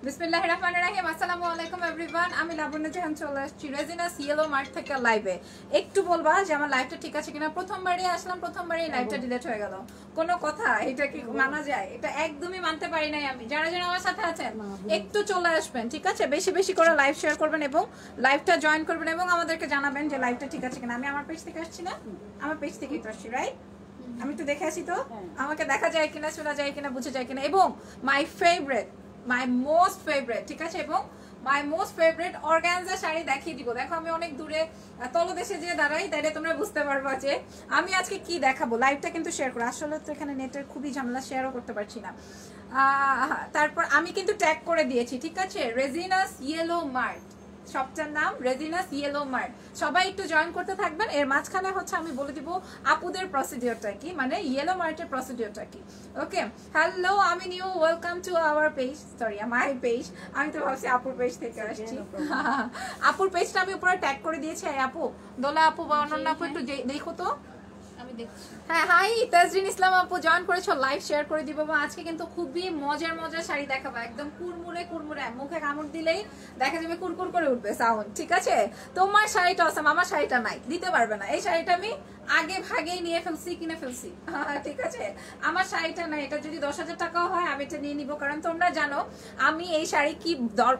বিসমিল্লাহির রহমানির রহিম। আসসালামু আলাইকুম এভরিওয়ান। আমি লাবণ্য জাহান চলে আসছি রেজিনাস ইয়েলো মার্ট থেকে লাইভে। একটু বলবা যে আমার লাইভটা ঠিক আছে কিনা। প্রথমবারই আসলাম, প্রথমবারই লাইভটা ডিলিট হয়ে গেল। কোনো কথা এটা কি মানা যায়? এটা একদমই মানতে পারি নাই আমি। যারা যারা আমার সাথে আছেন একটু চলে আসবেন, ঠিক আছে? বেশি বেশি করে লাইভ শেয়ার করবেন এবং লাইভটা জয়েন করবেন এবং আমাদেরকে জানাবেন যে লাইভটা ঠিক আছে কিনা। আমি আমার পেজ থেকে আসছি না, আমার পেজ থেকেই তো আসছি, রাইট? আমি একটু দেখে আসি তো আমাকে দেখা যায় কিনা, শোনা যায় কিনা, বুঝে যায় কিনা। এবং my favourite, my most favourite, ঠিক আছে, এবং my most favourite organza sari দেখিয়ে দিব। দেখো আমি অনেক দূরে তলদেশে যে দাঁড়াই, তাইলে তোমরা বুঝতে পারবো যে আমি আজকে কি দেখাবো। লাইভটা কিন্তু শেয়ার করো। আসলে তো এখানে নেটের খুবই ঝামেলা, শেয়ারও করতে পারছি না। তারপর আমি কিন্তু ট্যাগ করে দিয়েছি, ঠিক আছে? রেজিনাস ইয়েলো মার্ট, শপটার নাম রেজিনাস ইয়েলো মার্ট। সবাই একটু জয়েন করতে থাকবেন। এর মাঝখানে হচ্ছে আমি বলে দিব আপুদের প্রসিডিওরটা কি, মানে ইয়েলো মার্টের প্রসিডিওরটা কি। ওকে, হ্যালো, আমি new, welcome to our page, sorry my page. আমি তো ভাবছি আপুর পেজ থেকে আসছি। আপুর পেজটা আমি উপরে ট্যাগ করে দিয়েছি। আপু, দোলা আপু বা অনন্য আপু একটু দেখো তো। হ্যাঁ, হাই তাজরিন ইসলাম আপু জয়েন করেছো, লাইভ শেয়ার করে দিব। আজকে কিন্তু খুবই মজার মজার শাড়ি দেখাবো, একদম কুরমুরে কুরমুরে, মুখে কামড় দিলেই দেখা যাবে কুরকুর করে উঠবে সাউন্ড, ঠিক আছে? তোমার শাড়িটা অসাম, আমার শাড়িটা নাই, দিতে পারবে না। এই শাড়িটা আমি আগে ভাগেই নিয়ে ফেলছি, কিনে ফেলছি, ঠিক আছে? আমার শাড়িটা নাই, এটা যদি 10,000 টাকাও হয় আমি এটা নিয়ে নিবো। কারণ তোমরা জানো আমি এই শাড়ি কি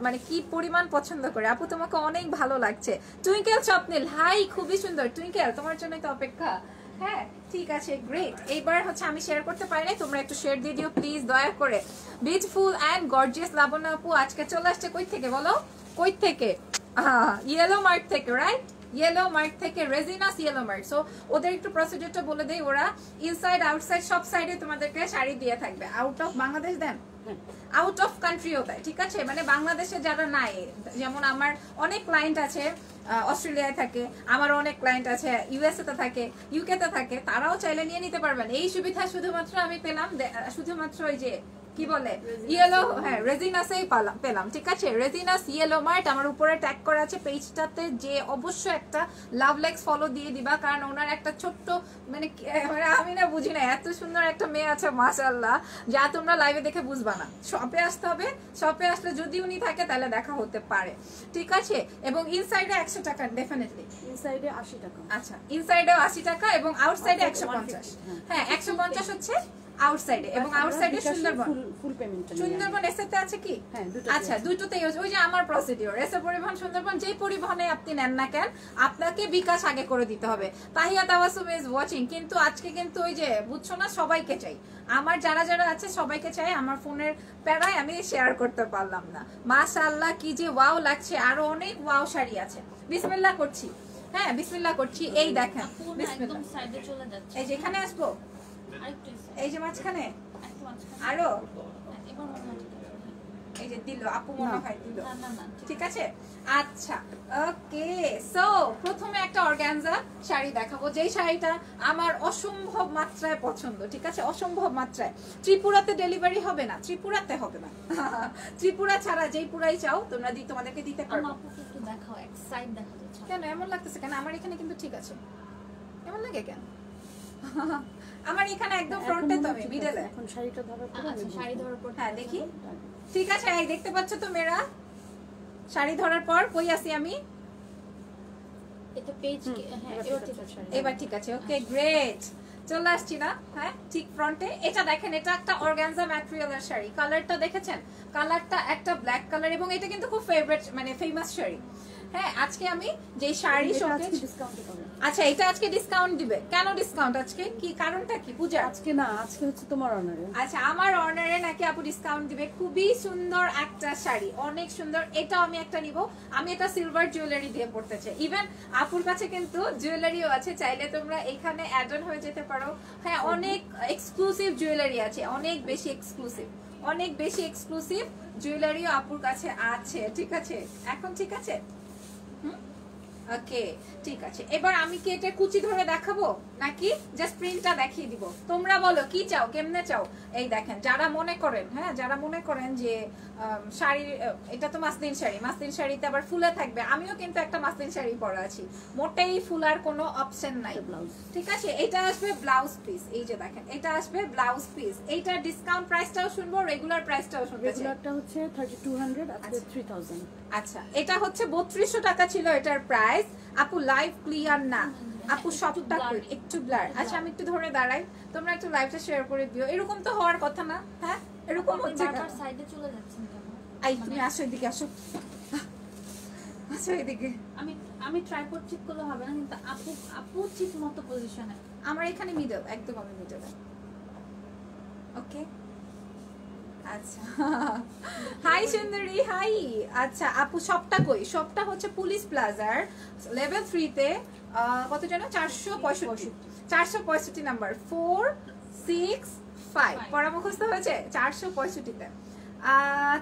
মানে কি পরিমাণ পছন্দ করি। আপু তোমাকে অনেক ভালো লাগছে। টুইঙ্কেল স্বপ্নিল, হাই, খুবই সুন্দর টুইঙ্কেল, তোমার জন্যই তো অপেক্ষা। হ্যাঁ, ঠিক আছে, গ্রেট। এইবার হচ্ছে আমি শেয়ার করতে পারি নাই, তোমরা একটু শেয়ার দিয়ে দিও প্লিজ, দয়া করে। বিউটিফুল অ্যান্ড গর্জিয়াস লাবণ্য আপু আজকে চলে আসছে কই থেকে বলো? কই থেকে? ইয়েলো মার্ট থেকে, রাইট? ইয়েলো মার্ট থেকে, রেজিনাস ইয়েলো মার্ট। সো ওদের একটু প্রসিডিউরটা বলে দেই। ওরা ইনসাইড আউটসাইড সব সাইডে তোমাদেরকে শাড়ি দিয়ে থাকবে। আউট অফ বাংলাদেশ দেন, আউট অফ কান্ট্রিও দেয়, ঠিক আছে? মানে বাংলাদেশে যারা নাই, যেমন আমার অনেক ক্লায়েন্ট আছে অস্ট্রেলিয়ায় থাকে, আমার অনেক ক্লায়েন্ট আছে ইউএসএ তে থাকে, ইউকে তে থাকে, তারাও চাইলে নিয়ে নিতে পারবেন। এই সুবিধা শুধুমাত্র আমি পেলাম, শুধুমাত্র ওই যে কি বলে ইয়েলো, হ্যাঁ, রেজিনাসেই পেলাম, ঠিক আছে? রেজিনাস ইয়েলো মার্ট আমার উপরে ট্যাগ করা আছে পেজটাতে, যে অবশ্যই একটা লাভ লাইকস ফলো দিয়ে দিবা। কারণ ওনার একটা ছোট্ট মানে আমি না বুঝি না, এত সুন্দর একটা মেয়ে আছে মাশাআল্লাহ, যা তোমরা লাইভে দেখে বুঝবা না। শপে আসতে হবে, শপে আসলে যদি উনি থাকে তাহলে দেখা হতে পারে, ঠিক আছে? এবং ইনসাইডে 100 টাকা ডেফিনেটলি, ইনসাইডে 80 টাকা। আচ্ছা, ইনসাইডেও 80 টাকা এবং আউটসাইডে 150। হ্যাঁ, 150 হচ্ছে আউটসাইডে এবং আউটসাইডে সুন্দরবন, ফুল পেমেন্ট। সুন্দরবন এসএতে আছে কি? হ্যাঁ, আচ্ছা, দুটোতেই ওই যে আমার প্রসিডিওর, এসএ পরিবহন সুন্দরবন, যেই পরিবহনে আপনি নেন না কেন আপনাকে বিকাশ আগে করে দিতে হবে। Tahiya Tawassum is watching. কিন্তু আজকে কিন্তু ওই যে বুঝছো না, সবাইকে চাই, আমার যারা যারা আছে সবাইকে চাই। আমার ফোনের প্যারায় আমি শেয়ার করতে পারলাম না। মাশাআল্লাহ, কি যে ওয়াও লাগছে। আরো অনেক ওয়াও শাড়ি আছে। বিসমিল্লাহ করছি, হ্যাঁ বিসমিল্লাহ করছি। এই দেখেন, বিসমিল্লাহ, এই যে এখানে আসবো, এই যে মাঝখানে আরো, এই যে দিল আপু, মনে হয় দিল, ঠিক আছে? আচ্ছা, ওকে। সো প্রথমে একটা অর্গানজা শাড়ি দেখাবো, যেই শাড়িটা আমার অসম্ভব মাত্রায় পছন্দ, ঠিক আছে? অসম্ভব মাত্রায়। ত্রিপুরাতে ডেলিভারি হবে না, ত্রিপুরাতে হবে না, ত্রিপুরা ছাড়া যেই পুরাই চাও তোমরা তোমাদেরকে দিতে পারবো। কেন এমন লাগতেছে? কেন আমার এখানে কিন্তু ঠিক আছে, এমন লাগে কেন? আমার এখানে একদম ফ্রন্টে, তো আমি মিডলে। এখন শাড়িটা ধরার পর, আচ্ছা শাড়ি ধরার পর, হ্যাঁ দেখি, ঠিক আছে? এই দেখতে পাচ্ছ তো মেরা, শাড়ি ধরার পর কই আছি আমি? এটা পেজ, হ্যাঁ এবার ঠিক আছে। ওকে, গ্রেট, চলে আসছি না? হ্যাঁ, ঠিক ফ্রন্টে। এটা দেখেন, এটা একটা অর্গানজা ম্যাটেরিয়ালের শাড়ি। কালারটা দেখেছেন? কালারটা একটা ব্ল্যাক কালার এবং এটা কিন্তু খুব ফেভারিট, মানে ফেমাস শাড়ি। হ্যাঁ, আজকে আমি যে শাড়ি সঙ্গে, আচ্ছা এটা আজকে ডিসকাউন্ট দিবে। কেন ডিসকাউন্ট আজকে? কি কারণটা কি? পূজা আজকে না, আজকে হচ্ছে তোমার অর্ডারে। আচ্ছা, আমার অর্ডারে নাকি আপু ডিসকাউন্ট দিবে। খুবই সুন্দর একটা শাড়ি, অনেক সুন্দর। এটাও আমি একটা নিব। আমি এটা সিলভার জুয়েলারি দিয়ে পড়তে চাই। ইভেন আপুর কাছে কিন্তু জুয়েলারিও আছে, চাইলে তোমরা এখানে অ্যাড অন হয়ে যেতে পারো। হ্যাঁ, অনেক এক্সক্লুসিভ জুয়েলারি আছে, অনেক বেশি এক্সক্লুসিভ, অনেক বেশি এক্সক্লুসিভ জুয়েলারিও আপুর কাছে আছে, ঠিক আছে? এখন ঠিক আছে? ওকে ঠিক আছে, এবার আমি কি এটা কুচি ধরে দেখাবো নাকি জাস্ট প্রিন্টটা দেখিয়ে দিব? তোমরা বলো কি চাও, কেমনে চাও? এই দেখেন, যারা মনে করেন, হ্যাঁ যারা মনে করেন যে শাড়ি, এটা তো মাসলিন শাড়ি, মাসলিন শাড়িতে আবার ফুলে থাকবে, আমিও কিন্তু একটা মাসলিন শাড়ি পরা আছি, মোটেই ফুলার কোনো অপশন নাই, ঠিক আছে? এটা আসবে ব্লাউজ পিস, এই যে দেখেন এটা আসবে ব্লাউজ পিস, এইটার ডিসকাউন্ট প্রাইসটাও শুনবো, রেগুলার প্রাইসটাও শুনবো। রেগুলারটা হচ্ছে 3200, আজকে 3000। আচ্ছা, এটা হচ্ছে 3200 টাকা ছিল এটার প্রাইস। আপু লাইভ ক্লিয়ার না, আপু সবটা একটু ব্লার। আচ্ছা আমি একটু ধরে দাঁড়াই, তোমরা একটু লাইভটা শেয়ার করে দিও। এরকম তো হওয়ার কথা না, হ্যাঁ এরকম হচ্ছে কেন? সাইডে চলে যাচ্ছেন কেন? আই তুমি আসো এদিকে, আসো আসো এদিকে। আমি ট্রাইপড ঠিক করলে হবে না, কিন্তু আপু ঠিক মতো পজিশনে। আমার এখানে মিডল, একদম আমি মিডলে। ওকে আচ্ছা হাই সুন্দরী, হাই। আচ্ছা আপু সবটা কই? সবটা হচ্ছে পুলিশ প্লাজার লেভেল 3 তে, কত জানো? 465 নাম্বার 465 পড়া মুখস্থ হয়েছে 465 তে।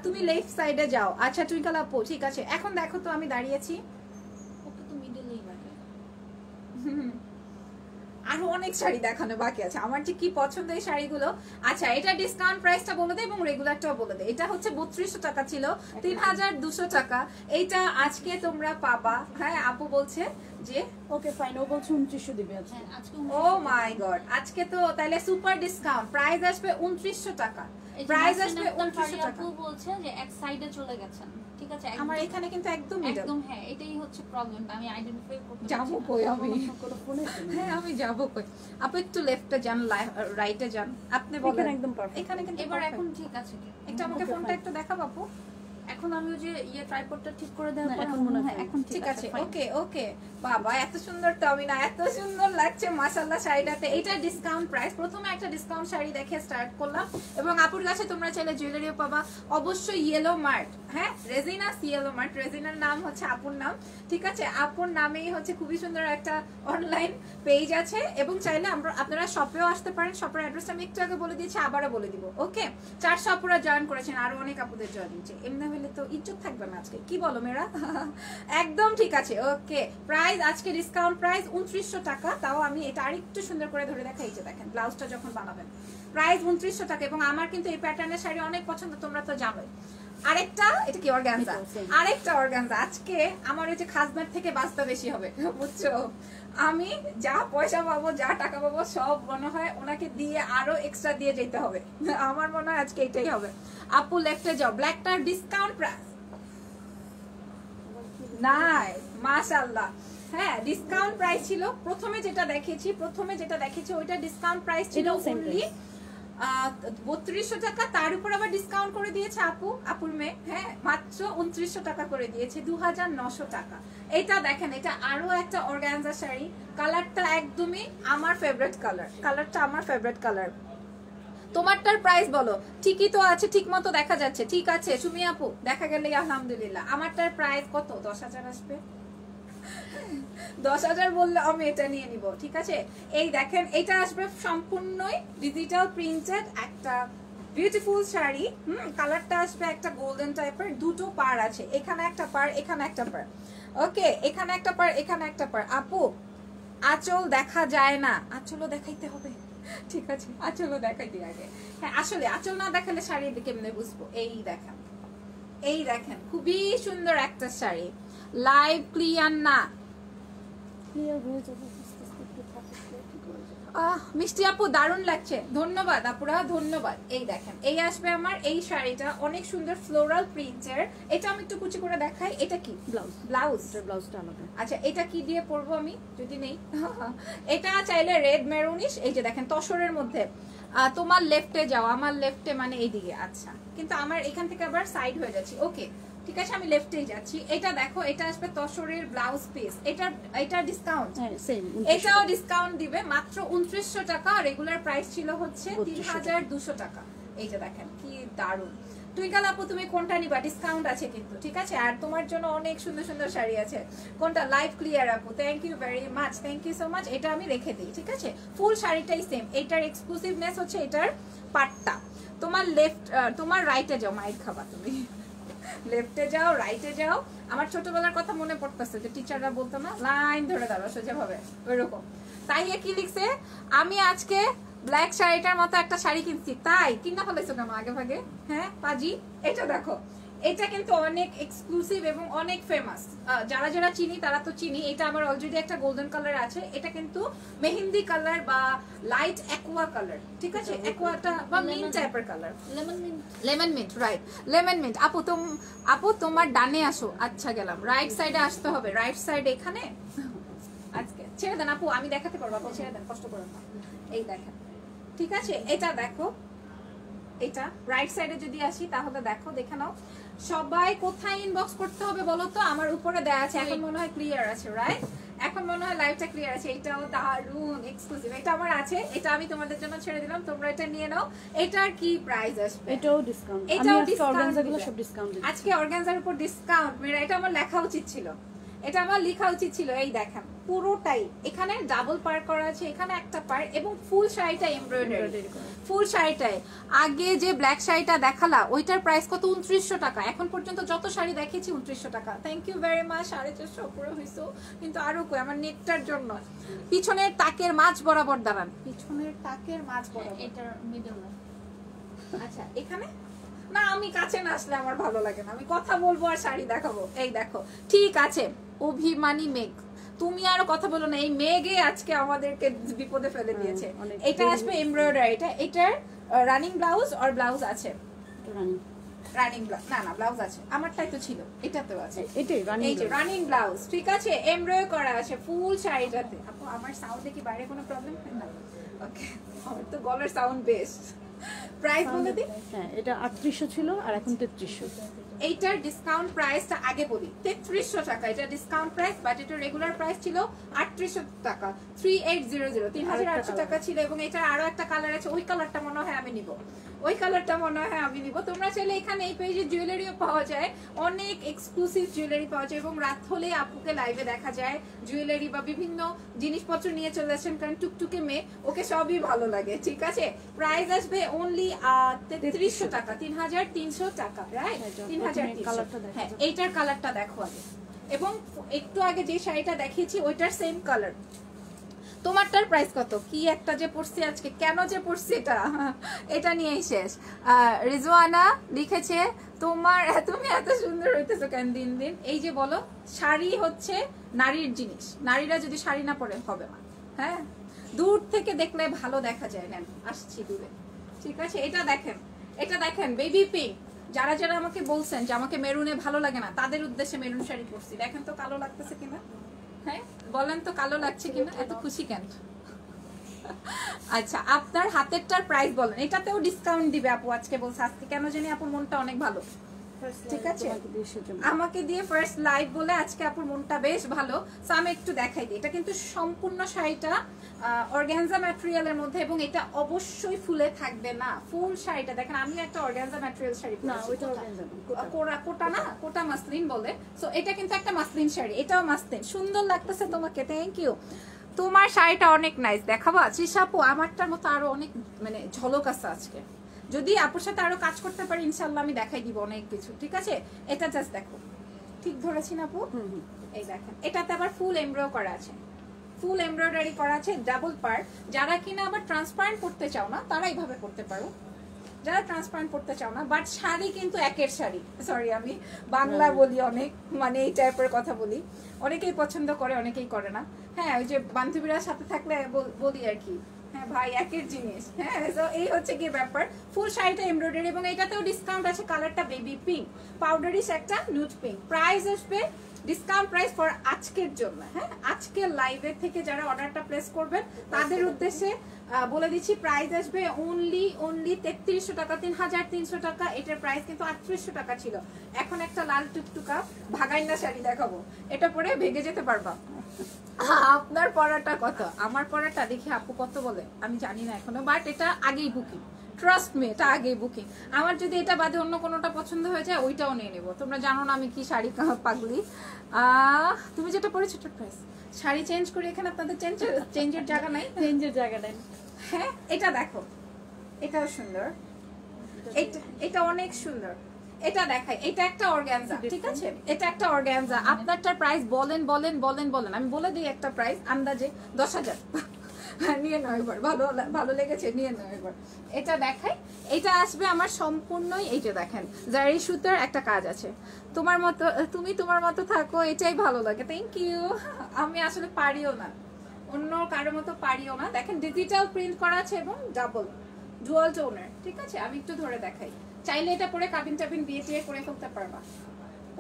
তুমি লেফট সাইডে যাও। আচ্ছা টুইঙ্কল আপু ঠিক আছে, এখন দেখো তো আমি দাঁড়িয়েছি, ওকে তো মিডলেই লাগে। আরো অনেক শাড়ি দেখানো বাকি আছে, আমার যে কি পছন্দ এই শাড়িগুলো। আচ্ছা এটা ডিসকাউন্ট প্রাইসটা বলে দে এবং রেগুলারটাও বলে দে। এটা হচ্ছে 3200 টাকা ছিল, 3200 টাকা। এইটা আজকে তোমরা পাবা, হ্যাঁ আপু বলছে যে ওকে ফাইন, ও বলছে 2900 দিবে আজকে। হ্যাঁ আজকে ও মাই গড, আজকে তো তাহলে সুপার ডিসকাউন্ট, প্রাইস আসবে 2900 টাকা, প্রাইস আসবে 2900 টাকা। আপু বলছে যে এক সাইডে চলে গেছেন, ঠিক আছে? আমার এখানে কিন্তু একদম একদম হ্যাঁ, এটাই হচ্ছে প্রবলেমটা, আমি আইডেন্টিফাই করতে যাবো কই আমি? কোনো ফোনে হ্যাঁ আমি যাবো কই? আপু একটু লেফটে যান, রাইটে যান, আপনি বলেন। এখানে একদম পারফেক্ট, এখানে কিন্তু এবার এখন ঠিক আছে কি? একটু আমাকে ফোনটা একটু দেখাবো আপু। এখন আমি ওই যে ট্রাইপডটা ঠিক করে দেওয়ার না, পর এখন মনে হয় এখন ঠিক আছে। fine। ওকে ওকে বাবা এত সুন্দর টমিনা, এত সুন্দর লাগছে মাশাআল্লাহ শাড়িটাতে। এটা ডিসকাউন্ট প্রাইস, প্রথমে একটা ডিসকাউন্ট শাড়ি দেখে স্টার্ট করলাম, এবং আপুর কাছে তোমরা চাইলে জুয়েলারিও পাবা অবশ্যই। ইয়েলো মার্ট, হ্যাঁ রেজিনাস ইয়েলো মার্ট, রেজিনার নাম হচ্ছে আপুর নাম, ঠিক আছে? আপুর নামেই হচ্ছে খুবই সুন্দর একটা অনলাইন পেজ আছে, এবং চাইলে আপনারা শপেও আসতে পারেন। শপের অ্যাড্রেসটা আমি একটু আগে বলে দিয়েছি, আবারও বলে দিব। ওকে 400 আপুরা জয়েন করেছেন, আরো অনেক আপুদের জয়েন হচ্ছে, এমনি হলে তো ইজ্জত থাকবে না আজকে, কি বলো মেয়েরা? একদম ঠিক আছে। ওকে প্রাইস আজকে ডিসকাউন্ট প্রাইস 2900 টাকা। তাও আমি এটা আরেকটু সুন্দর করে ধরে দেখাই, যে দেখেন ব্লাউজটা যখন বানাবেন প্রাইস 2900 টাকা। এবং আমার কিন্তু এই প্যাটার্নের শাড়ি অনেক পছন্দ, তোমরা তো জানোই। আরেকটা এটা কি অর্গানজা, আরেকটা অর্গানজা। আজকে আমার ওই যে খাজনার থেকে বাঁচতে বেশি হবে, বুঝছো? আমি যা পয়সা পাবো, যা টাকা পাবো, সব মনে হয় ওনাকে দিয়ে আরো এক্সট্রা দিয়ে যেতে হবে। আমার মনে হয় আজকে এটাই হবে। আপু লেফটে যাও, ব্ল্যাকটার ডিসকাউন্ট প্রাইস নাইস মাশাআল্লাহ। হ্যাঁ ডিসকাউন্ট প্রাইস ছিল প্রথমে যেটা দেখেছি ওইটা ডিসকাউন্ট প্রাইস ছিল অনলি 3200 টাকা। তার উপর আবার ডিসকাউন্ট করে দিয়েছে আপুর মেয়ে, হ্যাঁ মাত্র 2900 টাকা করে দিয়েছে, 2900 টাকা। এটা দেখেন, এটা আরো একটা অর্গানজা শাড়ি, কালারটা একদমই আমার ফেভারিট কালার, কালারটা আমার ফেভারিট কালার। তোমারটার প্রাইস বলো। ঠিকই তো আছে, ঠিক মতো দেখা যাচ্ছে, ঠিক আছে সুমি আপু, দেখা গেলে আলহামদুলিল্লাহ। আমারটার প্রাইস কত? 10,000 আসবে। 10,000 বললে আমি এটা নিয়ে নিব, ঠিক আছে? এই দেখেন এটা আসবে সম্পূর্ণই ডিজিটাল প্রিন্টেড একটা বিউটিফুল শাড়ি। কালারটা আসবে একটা গোল্ডেন টাইপের, দুটো পার আছে, এখানে একটা পার, এখানে একটা পার। ওকে এখানে একটা পার, এখানে একটা পার। আপু আঁচল দেখা যায় না, আঁচলও দেখাইতে হবে, ঠিক আছে? আঁচলও দেখাই দিই আগে। হ্যাঁ আসলে আঁচল না দেখালে শাড়ি কেমনে বুঝবো? এই দেখেন, এই দেখেন খুবই সুন্দর একটা শাড়ি। লাইভ ক্লিয়ার না, ক্লিয়ার হয়ে যাবে আস্তে আস্তে, একটু থাকে ঠিক হয়ে যাবে। মিষ্টি আপু দারুণ লাগছে, ধন্যবাদ আপুরা, ধন্যবাদ। এই দেখেন এই আসবে আমার এই শাড়িটা, অনেক সুন্দর ফ্লোরাল প্রিন্টের। এটা আমি একটু কুচি করে দেখাই, এটা কি ব্লাউজ, ব্লাউজ, ব্লাউজটা আলাদা। আচ্ছা এটা কি দিয়ে পরবো আমি যদি নেই? এটা চাইলে রেড মেরুনিশ, এই যে দেখেন তসরের মধ্যে। তোমার লেফটে যাও, আমার লেফটে মানে এইদিকে। আচ্ছা কিন্তু আমার এখান থেকে আবার সাইড হয়ে যাচ্ছে। ওকে ঠিক আছে আমি লেফটেই যাচ্ছি। এটা দেখো এটা আসবে তসরের ব্লাউজ পিস, এটা ডিসকাউন্ট, এটাও ডিসকাউন্ট দিবে মাত্র 2900 টাকা। রেগুলার প্রাইস ছিল হচ্ছে 3200 টাকা। এই যে দেখেন কি দারুণ। টুইঙ্কল আপু তুমি কোনটা নিবা? ডিসকাউন্ট আছে কিন্তু, ঠিক আছে? আর তোমার জন্য অনেক সুন্দর সুন্দর শাড়ি আছে। কোনটা? লাইভ ক্লিয়ার আপু, thank you very much, thank you so much. এটা আমি রেখে দিই, ঠিক আছে? ফুল শাড়িটাই সেম, এটার এক্সক্লুসিভনেস হচ্ছে এটার পাটটা। তোমার লেফট, তোমার রাইটে যাও, মাইট খাবা তুমি। লেফটে যাও, রাইটে যাও। আমার ছোটবেলার কথা মনে পড়তেছে যে টিচাররা বলতো না লাইন ধরে দাঁড়াও সোজাভাবে, ওইরকম। তাই কি লিখছে, আমি আজকে ব্ল্যাক শাড়িটার মতো একটা শাড়ি কিনছি। তাই কিনা ফেলেছো কেন আগে ভাগে? হ্যাঁ পাজি, এটা দেখো, এটা কিন্তু অনেক এক্সক্লুসিভ এবং অনেক ফেমাস। যারা যারা চিনি তারা তো চিনি। এটা আমার অলরেডি একটা গোল্ডেন কালার আছে, এটা কিন্তু মেহেন্দি কালার বা লাইট অ্যাকোয়া কালার, ঠিক আছে? অ্যাকোয়াটা বা মিন্ট টাইপের colour, lemon mint, right, lemon mint. আপু তোমার ডানে আসো। আচ্ছা গেলাম, রাইট সাইডে আসতে হবে। রাইট সাইড এখানে আজকে ছেড়ে দেন আপু, আমি দেখাতে পারবো, আপু ছেড়ে দেন, কষ্ট করেন না। এই দেখেন, ঠিক আছে? এটা দেখো, এটা রাইট সাইডে যদি আসি তাহলে দেখো, দেখে নাও। সবাই কোথায় ইনবক্স করতে হবে বলো তো? আমার উপরে দেয়া আছে, এখন মনে হয় ক্লিয়ার আছে, রাইট? এখন মনে হয় লাইভটা ক্লিয়ার আছে। এটাও দারুন এক্সক্লুসিভ, এটা আমার আছে, এটা আমি তোমাদের জন্য ছেড়ে দিলাম, তোমরা এটা নিয়ে নাও। এটার কি প্রাইস আসবে? এটাও ডিসকাউন্ট, এটাও আমি ডিসকাউন্ট, গুলো সব ডিসকাউন্ট দিচ্ছি আজকে অর্গানজার উপর ডিসকাউন্ট। মেরা এটা আমার লেখা উচিত ছিল, এটা আমার লেখা উচিত ছিল। এই দেখেন পুরোটাই এখানে ডাবল পার করা আছে, এখানে একটা পার, এবং ফুল শাড়িটা এমব্রয়ডারি, ফুল শাড়িটাই। আগে যে ব্ল্যাক শাড়িটা দেখালা ওইটার প্রাইস কত? 2900 টাকা। এখন পর্যন্ত যত শাড়ি দেখিয়েছি 2900 টাকা। Thank you very much. 450 উপরে হয়েছে, কিন্তু আরো কই আমার নেটটার জন্য। পিছনের তাকের মাঝ বরাবর দাঁড়ান, পিছনের তাকের মাঝ বরাবর, এটার মিডল। আচ্ছা এখানে না, আমি কাছে না আসলে আমার ভালো লাগে না, আমি কথা বলবো আর শাড়ি দেখাবো। এই দেখো, ঠিক আছে অভিমানী মেঘ, তুমি আর কথা বলো না, এই মেঘে আজকে আমাদেরকে বিপদে ফেলে দিয়েছে। এটা আসবে এমব্রয়ডারি, এটার রানিং ব্লাউজ আর ব্লাউজ আছে, রানিং ব্লাউজ না, ব্লাউজ আছে, আমারটাই তো ছিল, এটাতেও আছে, এটাই এই যে রানিং ব্লাউজ, ঠিক আছে? এমব্রয়ডারি করা আছে ফুল শাড়িটাতে। আপু আমার সাউন্ডে কি বাইরে কোনো প্রবলেম হয় না? ওকে, আমার তো গলার সাউন্ড বেস্ট। প্রাইস বলে দিই। হ্যাঁ, এটা 3800 ছিল আর এখন 3300। এইটার ডিসকাউন্ট প্রাইসটা আগে বলি, 3300 টাকা এটা ডিসকাউন্ট প্রাইস, বাট এটা রেগুলার প্রাইস ছিল 3800 টাকা, 3800, 3800 টাকা ছিল। এবং এটার আরো একটা কালার আছে, ওই কালারটা মনে হয় আমি নিব, ওই কালারটা মনে হয় আমি নিব। তোমরা চাইলে এখানে এই পেজে জুয়েলারিও পাওয়া যায়, অনেক এক্সক্লুসিভ জুয়েলারি পাওয়া যায়, এবং রাত হলে আপুকে লাইভে দেখা যায় জুয়েলারি বা বিভিন্ন জিনিসপত্র নিয়ে চলে আসেন, কারণ টুকটুকে মেয়ে, ওকে সবই ভালো লাগে, ঠিক আছে? প্রাইস আসবে অনলি 3300 টাকা, 3300 টাকা, রাইট? 3300। হ্যাঁ, এইটার কালারটা দেখো আগে, এবং একটু আগে যে শাড়িটা দেখিয়েছি ওইটার সেম কালার। তোমারটার প্রাইস কত? কি একটা যে পড়ছি আজকে, কেন যে পড়ছি এটা, এটা নিয়েই শেষ। রিজওয়ানা লিখেছে তুমি এত সুন্দর হইতেছো কেন দিন দিন। এই যে বলো, শাড়ি হচ্ছে নারীর জিনিস, নারীরা যদি শাড়ি না পরে হবে না। হ্যাঁ, দূর থেকে দেখলে ভালো দেখা যায়। নেন আসছি দূরে, ঠিক আছে? এটা দেখেন, এটা দেখেন বেবি পিঙ্ক। যারা যারা আমাকে বলছেন যে আমাকে মেরুনে ভালো লাগে না, তাদের উদ্দেশ্যে মেরুন শাড়ি পরছি। দেখেন তো কালো লাগতেছে কিনা, হ্যাঁ বলেন তো কালো লাগছে কিনা, এত খুশি কেন? আচ্ছা আপনার হাতেরটার প্রাইস বলেন। এটাতেও ডিসকাউন্ট দিবে আপু, আজকে বলছে, আজকে কেন জানি আপুর মনটা অনেক ভালো, ঠিক আছে? আমাকে দিয়ে ফার্স্ট লাইভ বলে আজকে আপুর মনটা বেশ ভালো। সো আমি একটু দেখাই দিই, এটা কিন্তু সম্পূর্ণ শাড়িটা অর্গানজা ম্যাটেরিয়ালের মধ্যে, এবং এটা অবশ্যই ফুলে থাকবে না। ফুল শাড়িটা দেখেন, আমি একটা অর্গানজা ম্যাটেরিয়াল শাড়ি না, পরেছি। ওইটা অর্গানজা না, কোটা না, কোটা মাসলিন বলে। সো এটা কিন্তু একটা মাসলিন শাড়ি, এটাও মাসলিন। সুন্দর লাগতেছে তোমাকে, থ্যাংক ইউ। তোমার শাড়িটা অনেক নাইস, দেখাবো তৃষা আপু? আমারটার মতো আরো অনেক মানে ঝলক আছে আজকে, যদি আপুর সাথে আরো কাজ করতে পারি ইনশাল্লাহ আমি দেখাই দিব অনেক কিছু, ঠিক আছে? এটা জাস্ট দেখো, ঠিক ধরেছি না আপু? এই দেখেন, এটাতে আবার ফুল এমব্রয়ডারি করা আছে, ফুল এমব্রয়ডারি করা আছে, ডাবল পার। যারা কিনা আবার ট্রান্সপারেন্ট করতে চাও না তারা এইভাবে করতে পারো, যারা ট্রান্সপারেন্ট করতে চাও না। বাট শাড়ি কিন্তু একের শাড়ি, সরি আমি বাংলা বলি অনেক, মানে এই টাইপের কথা বলি, অনেকেই পছন্দ করে অনেকেই করে না। হ্যাঁ, ওই যে বান্ধবীরা সাথে থাকলে বলি আর কি, হ্যাঁ ভাই একের জিনিস। হ্যাঁ, তো এই হচ্ছে কি ব্যাপার। ফুল শাড়িটা এমব্রয়ডারি, এবং এটাতেও ডিসকাউন্ট আছে। কালারটা বেবি পিঙ্ক, পাউডারিশ একটা নুড পিঙ্ক। প্রাইস আসবে ডিসকাউন্ট প্রাইস ফর আজকের জন্য। হ্যাঁ, আজকের লাইভে থেকে যারা অর্ডারটা প্লেস করবেন তাদের উদ্দেশ্যে বলে দিচ্ছি, প্রাইস আসবে অনলি 3300 টাকা, 3300 টাকা। এটার প্রাইস কিন্তু 3800 টাকা ছিল। এখন একটা লাল টুকটুকা ভাগাইনা শাড়ি দেখাবো, এটা পরে ভেঙে যেতে পারবা। আপনার পড়াটা কত? আমার পড়াটা দেখি আপু কত বলে, আমি জানি না এখনো, বাট এটা আগেই বুকিং, ট্রাস্ট মি, এটা আগেই বুকিং। আমার যদি এটা বাদে অন্য কোনোটা পছন্দ হয়ে যায় ওইটাও নিয়ে নেবো। তোমরা জানো না আমি কি শাড়ি পাগলি। তুমি যেটা পরেছো ওটার প্রাইস, শাড়ি চেঞ্জ করি এখানে, আপনাদের চেঞ্জের জায়গা নাই, হ্যাঁ এটা দেখো, এটাও সুন্দর, এটা অনেক সুন্দর। এটা দেখাই, এটা একটা অর্গানজা, ঠিক আছে? এটা একটা অর্গানজা। আপনারটার প্রাইস বলেন বলেন বলেন বলেন, আমি বলে দিই একটা প্রাইস আন্দাজে 10,000। নিয়ে নাও এবার, ভালো লেগেছে, নিয়ে নাও এবার। এটা দেখাই, এটা আসবে আমার সম্পূর্ণই, এই যে দেখেন জারি সুতার একটা কাজ আছে। তোমার মতো, তুমি তোমার মতো থাকো, এটাই ভালো লাগে। Thank you. আমি আসলে পারিও না, অন্য কারোর মতো পারিও না। দেখেন ডিজিটাল প্রিন্ট করা আছে এবং ডাবল ডুয়াল টোনের, ঠিক আছে? আমি একটু ধরে দেখাই, চাইলে এটা পরে কাবিন টাবিন বিয়ে টিয়ে করে ফেলতে পারবা।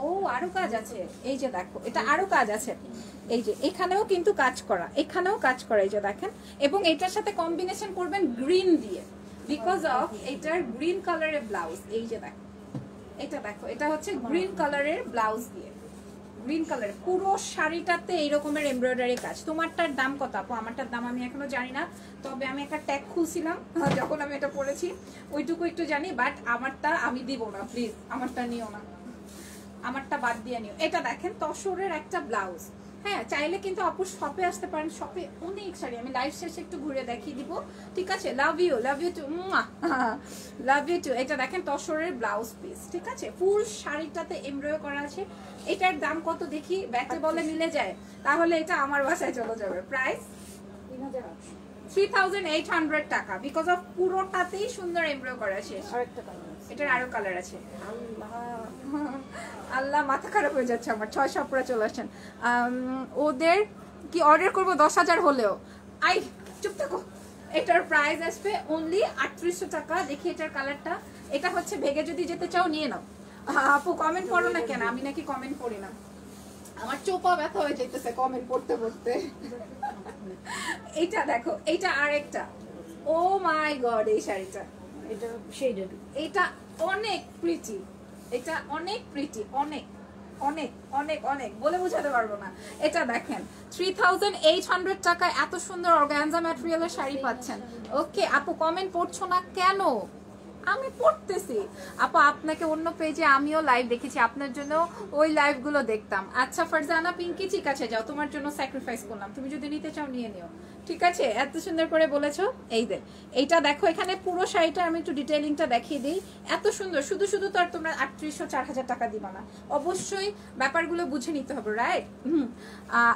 ও আরো কাজ আছে, এই যে দেখো, এটা আরো কাজ আছে। এই যে এখানেও কিন্তু কাজ করা, এখানেও কাজ করা, এই যে দেখেন। এবং এটার সাথে কম্বিনেশন করবেন গ্রিন দিয়ে, বিকজ অফ এটার গ্রিন কালারের ব্লাউজ। এই যে দেখো, এটা দেখো, এটা হচ্ছে গ্রিন কালারের ব্লাউজ দিয়ে, গ্রিন কালার পুরো শাড়িটাতে এই রকমের এমব্রয়ডারি কাজ। তোমারটার দাম কত আপু? আমারটার দাম আমি এখনো জানি না, তবে আমি একটা ট্যাগ খুলছিলাম যখন আমি এটা পরেছি, ওইটুকু একটু জানি। বাট আমারটা আমি দিব না, প্লিজ আমারটা নিও না, আমারটা বাদ দিয়ে নিও। এটা দেখেন তসরের একটা ব্লাউজ। হ্যাঁ, চাইলে কিন্তু আপু শপে আসতে পারেন, শপে অনেক শাড়ি আমি লাইভ শেষে একটু ঘুরে দেখিয়ে দিব, ঠিক আছে? Love you too, love you too. এটা দেখেন তসরের ব্লাউজ পিস, ঠিক আছে? ফুল শাড়িটাতে এমব্রয়ডারি করা আছে। এটার দাম কত দেখি, ব্যাটে বলে মিলে যায় তাহলে এটা আমার বাসায় চলে যাবে। প্রাইস 3800 টাকা, বিকজ অফ পুরোটাতেই সুন্দর এমব্রয়ডারি করা আছে। আরেকটা কালার আছে, এটার আরো কালার আছে। আল্লাহ মাথা খারাপ হয়ে যাচ্ছে আমার, 6 সপরা চলে আসছেন। ওদের কি অর্ডার করবো 10,000 হলেও? আই চুপ থাকো। এটার প্রাইস আসবে অনলি 3800 টাকা। দেখি এটার কালারটা, এটা হচ্ছে ভেগে যদি যেতে চাও নিয়ে নাও। আপু কমেন্ট করো না কেন? আমি নাকি কমেন্ট করি না, আমার চোপা ব্যথা হয়ে যাইতেছে কমেন্ট পড়তে পড়তে। এইটা দেখো, এইটা আরেকটা, ও মাই গড, এই শাড়িটা, এটা শেডেড, এটা অনেক প্রিটি, এটা অনেক প্রিটি, অনেক অনেক অনেক অনেক বলে বোঝাতে পারবো না। এটা দেখেন 3800 টাকায় এত সুন্দর অর্গানজা ম্যাটেরিয়ালের শাড়ি পাচ্ছেন। ওকে আপু কমেন্ট পড়ছো না কেন? আমি পড়তেছি আপু, আপনাকে অন্য পেজে আমিও লাইভ দেখেছি, আপনার জন্য ওই লাইভগুলো দেখতাম। আচ্ছা ফারজানা পিঙ্কি, ঠিক আছে যাও, তোমার জন্য স্যাক্রিফাইস করলাম, তুমি যদি নিতে চাও নিয়ে নিও, ঠিক আছে? এত সুন্দর করে বলেছো। এই যে এইটা দেখো, এখানে পুরো শাড়িটা আমি একটু ডিটেইলিংটা দেখিয়ে দিই। এত সুন্দর, শুধু শুধু তো আর তোমরা 3800-4000 টাকা দিবা না, অবশ্যই ব্যাপারগুলো বুঝে নিতে হবে, রাইট?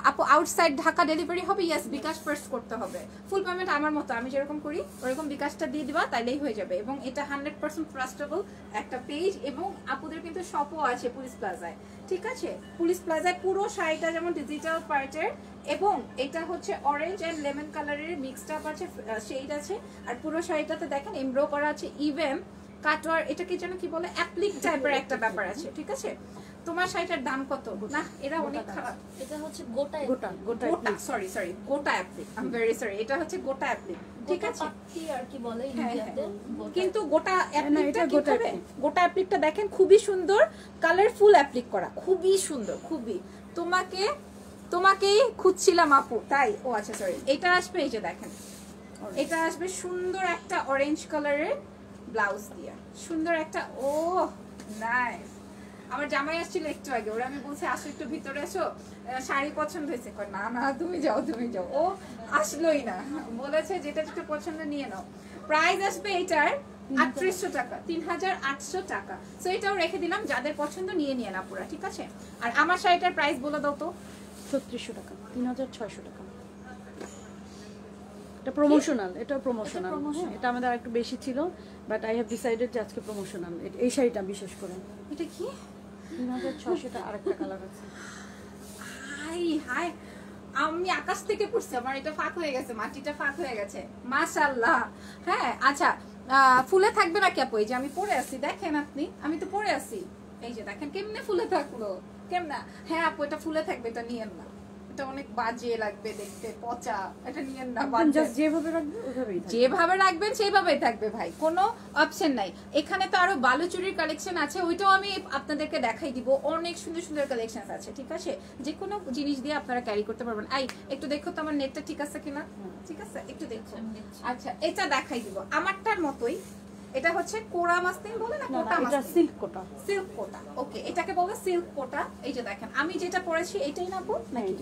আপু আউটসাইড ঢাকা ডেলিভারি হবে? ইয়েস, বিকাশ ফার্স্ট করতে হবে। ফুল পেমেন্ট আমার মতো, আমি যেরকম করি ওরকম বিকাশটা দিয়ে দিবা, তাইলেই হয়ে যাবে। এবং এটা 100% ট্রাস্টেবল একটা পেজ, এবং আপুদের কিন্তু শপও আছে পুলিশ প্লাজায়, ঠিক আছে? পুলিশ প্লাজায় পুরো শাড়িটা যেমন ডিজিটাল পার্টের, এবং এটা হচ্ছে অরেঞ্জ এন্ড লেমন কালারের মিক্সড আপ আছে, শেড আছে। আর পুরো শাড়িটাতে দেখেন এমব্রো করা আছে, ইভেন কাটওয়ার, এটাকে যেন কি বলে, অ্যাপ্লিক টাইপের একটা ব্যাপার আছে, ঠিক আছে? তোমার শাড়িটার দাম কত? না এরা অনেক খারাপ, এটা হচ্ছে গোটা গোটা গোটা গোটা, সরি গোটা applique, I am very sorry, এটা হচ্ছে গোটা অ্যাপ্লিক, ঠিক আছে? পাখি আর কি বলে হ্যাঁ, ইন্ডিয়াতে, হ্যাঁ। কিন্তু গোটা অ্যাপ্লিকটা এটা গোটা কিভাবে? গোটা অ্যাপ্লিকটা দেখেন খুবই সুন্দর, কালারফুল অ্যাপ্লিক করা, খুবই সুন্দর, খুবই। তোমাকেই খুঁজছিলাম আপু, তাই? ও আচ্ছা সরি। এটা আসবে, এই যে দেখেন, এটা আসবে সুন্দর একটা অরেঞ্জ কালারের ব্লাউজ দিয়ে, সুন্দর একটা, ও নাইস। আমার জামাই আসছিল একটু আগে, ওরা আমি বলছি আসো একটু ভিতরে এসো, শাড়ি পছন্দ হয়েছে, কই না না তুমি যাও তুমি যাও, ও আসলোই না, বলেছে যেটা যেটা পছন্দ নিয়ে নাও। প্রাইস আসবে এটার 3800 টাকা, 3800 টাকা। সো এটাও রেখে দিলাম, যাদের পছন্দ নিয়ে নিয়ে না পুরা, ঠিক আছে? আর আমার শাড়িটার প্রাইস বলে দাও তো। 3600 টাকা, 3600 টাকা। এটা প্রমোশনাল, এটা প্রমোশনাল, এটা আমাদের একটু বেশি ছিল, বাট আই হ্যাভ ডিসাইডেড যে আজকে প্রমোশনাল এই শাড়িটা বিশেষ করে। এটা কি? 3600 টা, আরেকটা কালার আছে। হাই হাই, আমি আকাশ থেকে পড়ছি, আমার এটা ফাঁক হয়ে গেছে, মাটিটা ফাঁক হয়ে গেছে, মাশাআল্লাহ। হ্যাঁ আচ্ছা, ফুলে থাকবে নাকি আপু? এই যে আমি পরে আছি, দেখেন আপনি, আমি তো পরে আছি, এই যে দেখেন কেমনে ফুলে থাকলো, কেমনে? হ্যাঁ আপু এটা ফুলে থাকবে, এটা নিয়েন না, এটা অনেক বাজে লাগবে দেখতে, পচা, এটা নিয়েন না, জাস্ট যেভাবে রাখবে ওইভাবেই থাকবে। যেভাবে রাখবেন সেইভাবেই থাকবে ভাই, কোনো অপশন নাই। এখানে তো আরো বালুচুরির কালেকশন আছে, ওইটাও আমি আপনাদেরকে দেখাই দিব, অনেক সুন্দর সুন্দর কালেকশন আছে, ঠিক আছে? যে কোনো জিনিস দিয়ে আপনারা ক্যারি করতে পারবেন। আই একটু দেখো তো আমার নেটটা ঠিক আছে কিনা, ঠিক আছে? একটু দেখো। আচ্ছা এটা দেখাই দিব, আমারটার মতোই, এটা হচ্ছে কোরা মাসলিন বলে না, কোটা এটা মাসলিন, সিল্ক কোটা, সিল্ক কোটা, ওকে এটাকে বলে সিল্ক কোটা। এই যে দেখেন আমি যেটা পরেছি এটাই না আপু, নাকি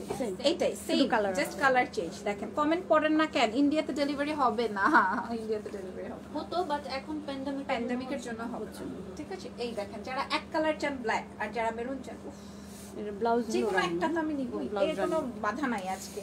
এইটাই same colour, just colour change. দেখেন কমেন্ট করেন না কেন, ইন্ডিয়াতে ডেলিভারি হবে না, ইন্ডিয়াতে ডেলিভারি হবে না। হতো বাট এখন প্যান্ডেমিকের জন্য হবে না। ঠিক আছে, এই দেখেন যারা এক কালার চান ব্ল্যাক আর যারা মেরুন চান, এর ব্লাউজ যে কোনো একটা তো আমি নিবই, এর কোনো বাধা নাই আজকে।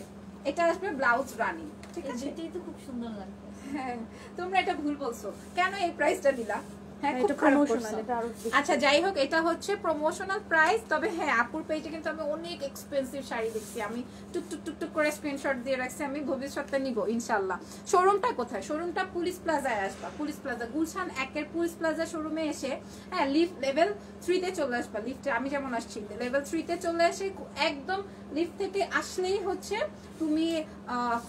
এটা আসবে ব্লাউজ রানি, ঠিক আছে? এটাই তো খুব সুন্দর লাগবে। হ্যাঁ, তোমরা এটা ভুল বলছো, কেন এই প্রাইসটা দিলা? হ্যাঁ, এটা খুব খারাপ প্রমোশনাল, করছো। এটা আরো বেশি। আচ্ছা যাই হোক, এটা হচ্ছে প্রমোশনাল প্রাইস। তবে হ্যাঁ, আপুর পেজে কিন্তু আমি অনেক এক্সপেন্সিভ শাড়ি দেখছি, আমি টুক টুক টুক টুক করে স্ক্রিনশট দিয়ে রাখছি, আমি ভবিষ্যতে নিব ইনশাআল্লাহ। শোরুমটা কোথায়? শোরুমটা পুলিশ প্লাজায় আসবা, পুলিশ প্লাজা গুলশান 1-এর পুলিশ প্লাজা শোরুমে এসে, হ্যাঁ, লিফট লেভেল 3 তে চলে আসবা। লিফটে আমি যেমন আসছি, লেভেল 3 তে চলে এসে একদম লিফট থেকে আসলেই হচ্ছে তুমি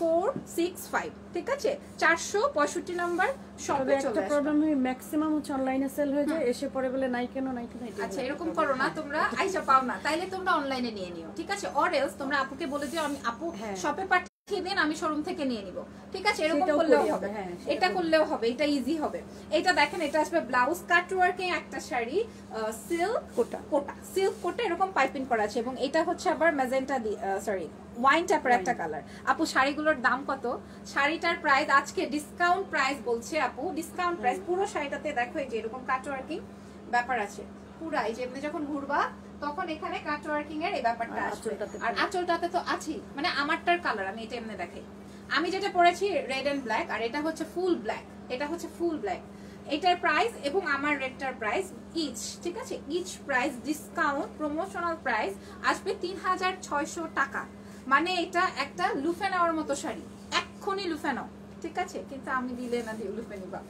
465, ঠিক আছে, 465 নাম্বার শপে চলে একটা আসবা। প্রবলেম হয়, ম্যাক্সিমাম হচ্ছে অনলাইনে সেল হয়ে যায়, এসে পরে বলে নাই কেন এটা আচ্ছা এরকম করো না, তোমরা আইসা পাও না, তাইলে তোমরা অনলাইনে নিয়ে নিও, ঠিক আছে? অর এলস তোমরা আপুকে বলে দিও আমি আপু শপে পাঠিয়ে দিন, আমি শোরুম থেকে নিয়ে নিব, ঠিক আছে? এরকম সেটাও করলেও করি হবে, আমরা, হ্যাঁ, এটা করলেও হবে, এটা ইজি হবে। এটা দেখেন, এটা আসবে ব্লাউজ কাট ওয়ার্কে একটা শাড়ি, সিল্ক কোটা কোটা, সিল্ক কোটা, এরকম পাইপিং করা আছে, এবং এটা হচ্ছে আবার ম্যাজেন্টা সরি ওয়াইন টাইপের একটা কালার। আপু শাড়িগুলোর দাম কত? শাড়িটার প্রাইস আজকে ডিসকাউন্ট প্রাইস বলছে আপু, ডিসকাউন্ট প্রাইস। পুরো শাড়িটাতে দেখো এই যে এরকম কাট ওয়ার্কিং ব্যাপার আছে পুরা, এই যে এমনি যখন ঘুরবা তখন এখানে কাট ওয়ার্কিং এর এই ব্যাপারটা আসবে। আর আঁচলটাতে তো আছেই, মানে আমারটার কালার আমি এটা এমনি দেখাই, আমি যেটা পরেছি রেড এন্ড ব্ল্যাক, আর এটা হচ্ছে ফুল ব্ল্যাক, এটা হচ্ছে ফুল ব্ল্যাক। এটার প্রাইস এবং আমার রেডটার প্রাইস ইচ, ঠিক আছে, each price discount promotional price আসবে 3600 টাকা। মানে এটা একটা লুফে নেওয়ার মতো শাড়ি, এক্ষুনি লুফে নাও, ঠিক আছে? কিন্তু আমি দিলে না দিয়ে লুফে নিবা।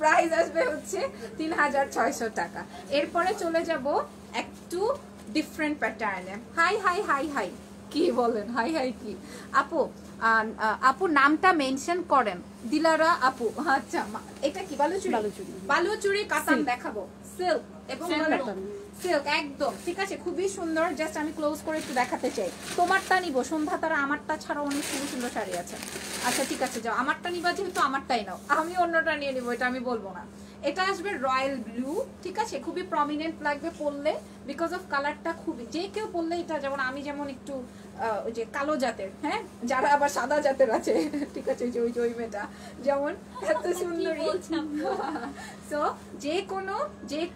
প্রাইস আসবে হচ্ছে 3600 টাকা। এরপরে চলে যাব একটু ডিফারেন্ট প্যাটার্নে। হাই হাই হাই হাই, কি বলেন হাই হাই কি? আপু আপু নামটা মেনশন করেন, দিলারা আপু। আচ্ছা এটা কি বালুচুরি? বালুচুরি কাতান দেখাবো, সিল্ক এবং সিল্ক একদম, ঠিক আছে, খুবই সুন্দর। জাস্ট আমি ক্লোজ করে একটু দেখাতে চাই। তোমারটা নিব সন্ধ্যা, তারা আমারটা ছাড়া অনেক সুন্দর সুন্দর শাড়ি আছে। আচ্ছা ঠিক আছে, যাও আমারটা নিবা, যেহেতু আমারটাই নাও, আমি অন্যটা নিয়ে নিবো, এটা আমি বলবো না। এটা আসবে রয়্যাল ব্লু, ঠিক আছে, খুবই প্রমিনেন্ট লাগবে পরলে, বিকজ অফ কালারটা খুবই, যে কেউ পরলে এটা, যেমন আমি যেমন একটু ওই যে কালো জাতের, হ্যাঁ, যারা আবার সাদা জাতের আছে, ঠিক আছে, যে ওই মেয়েটা যেমন এত সুন্দরী, সো যে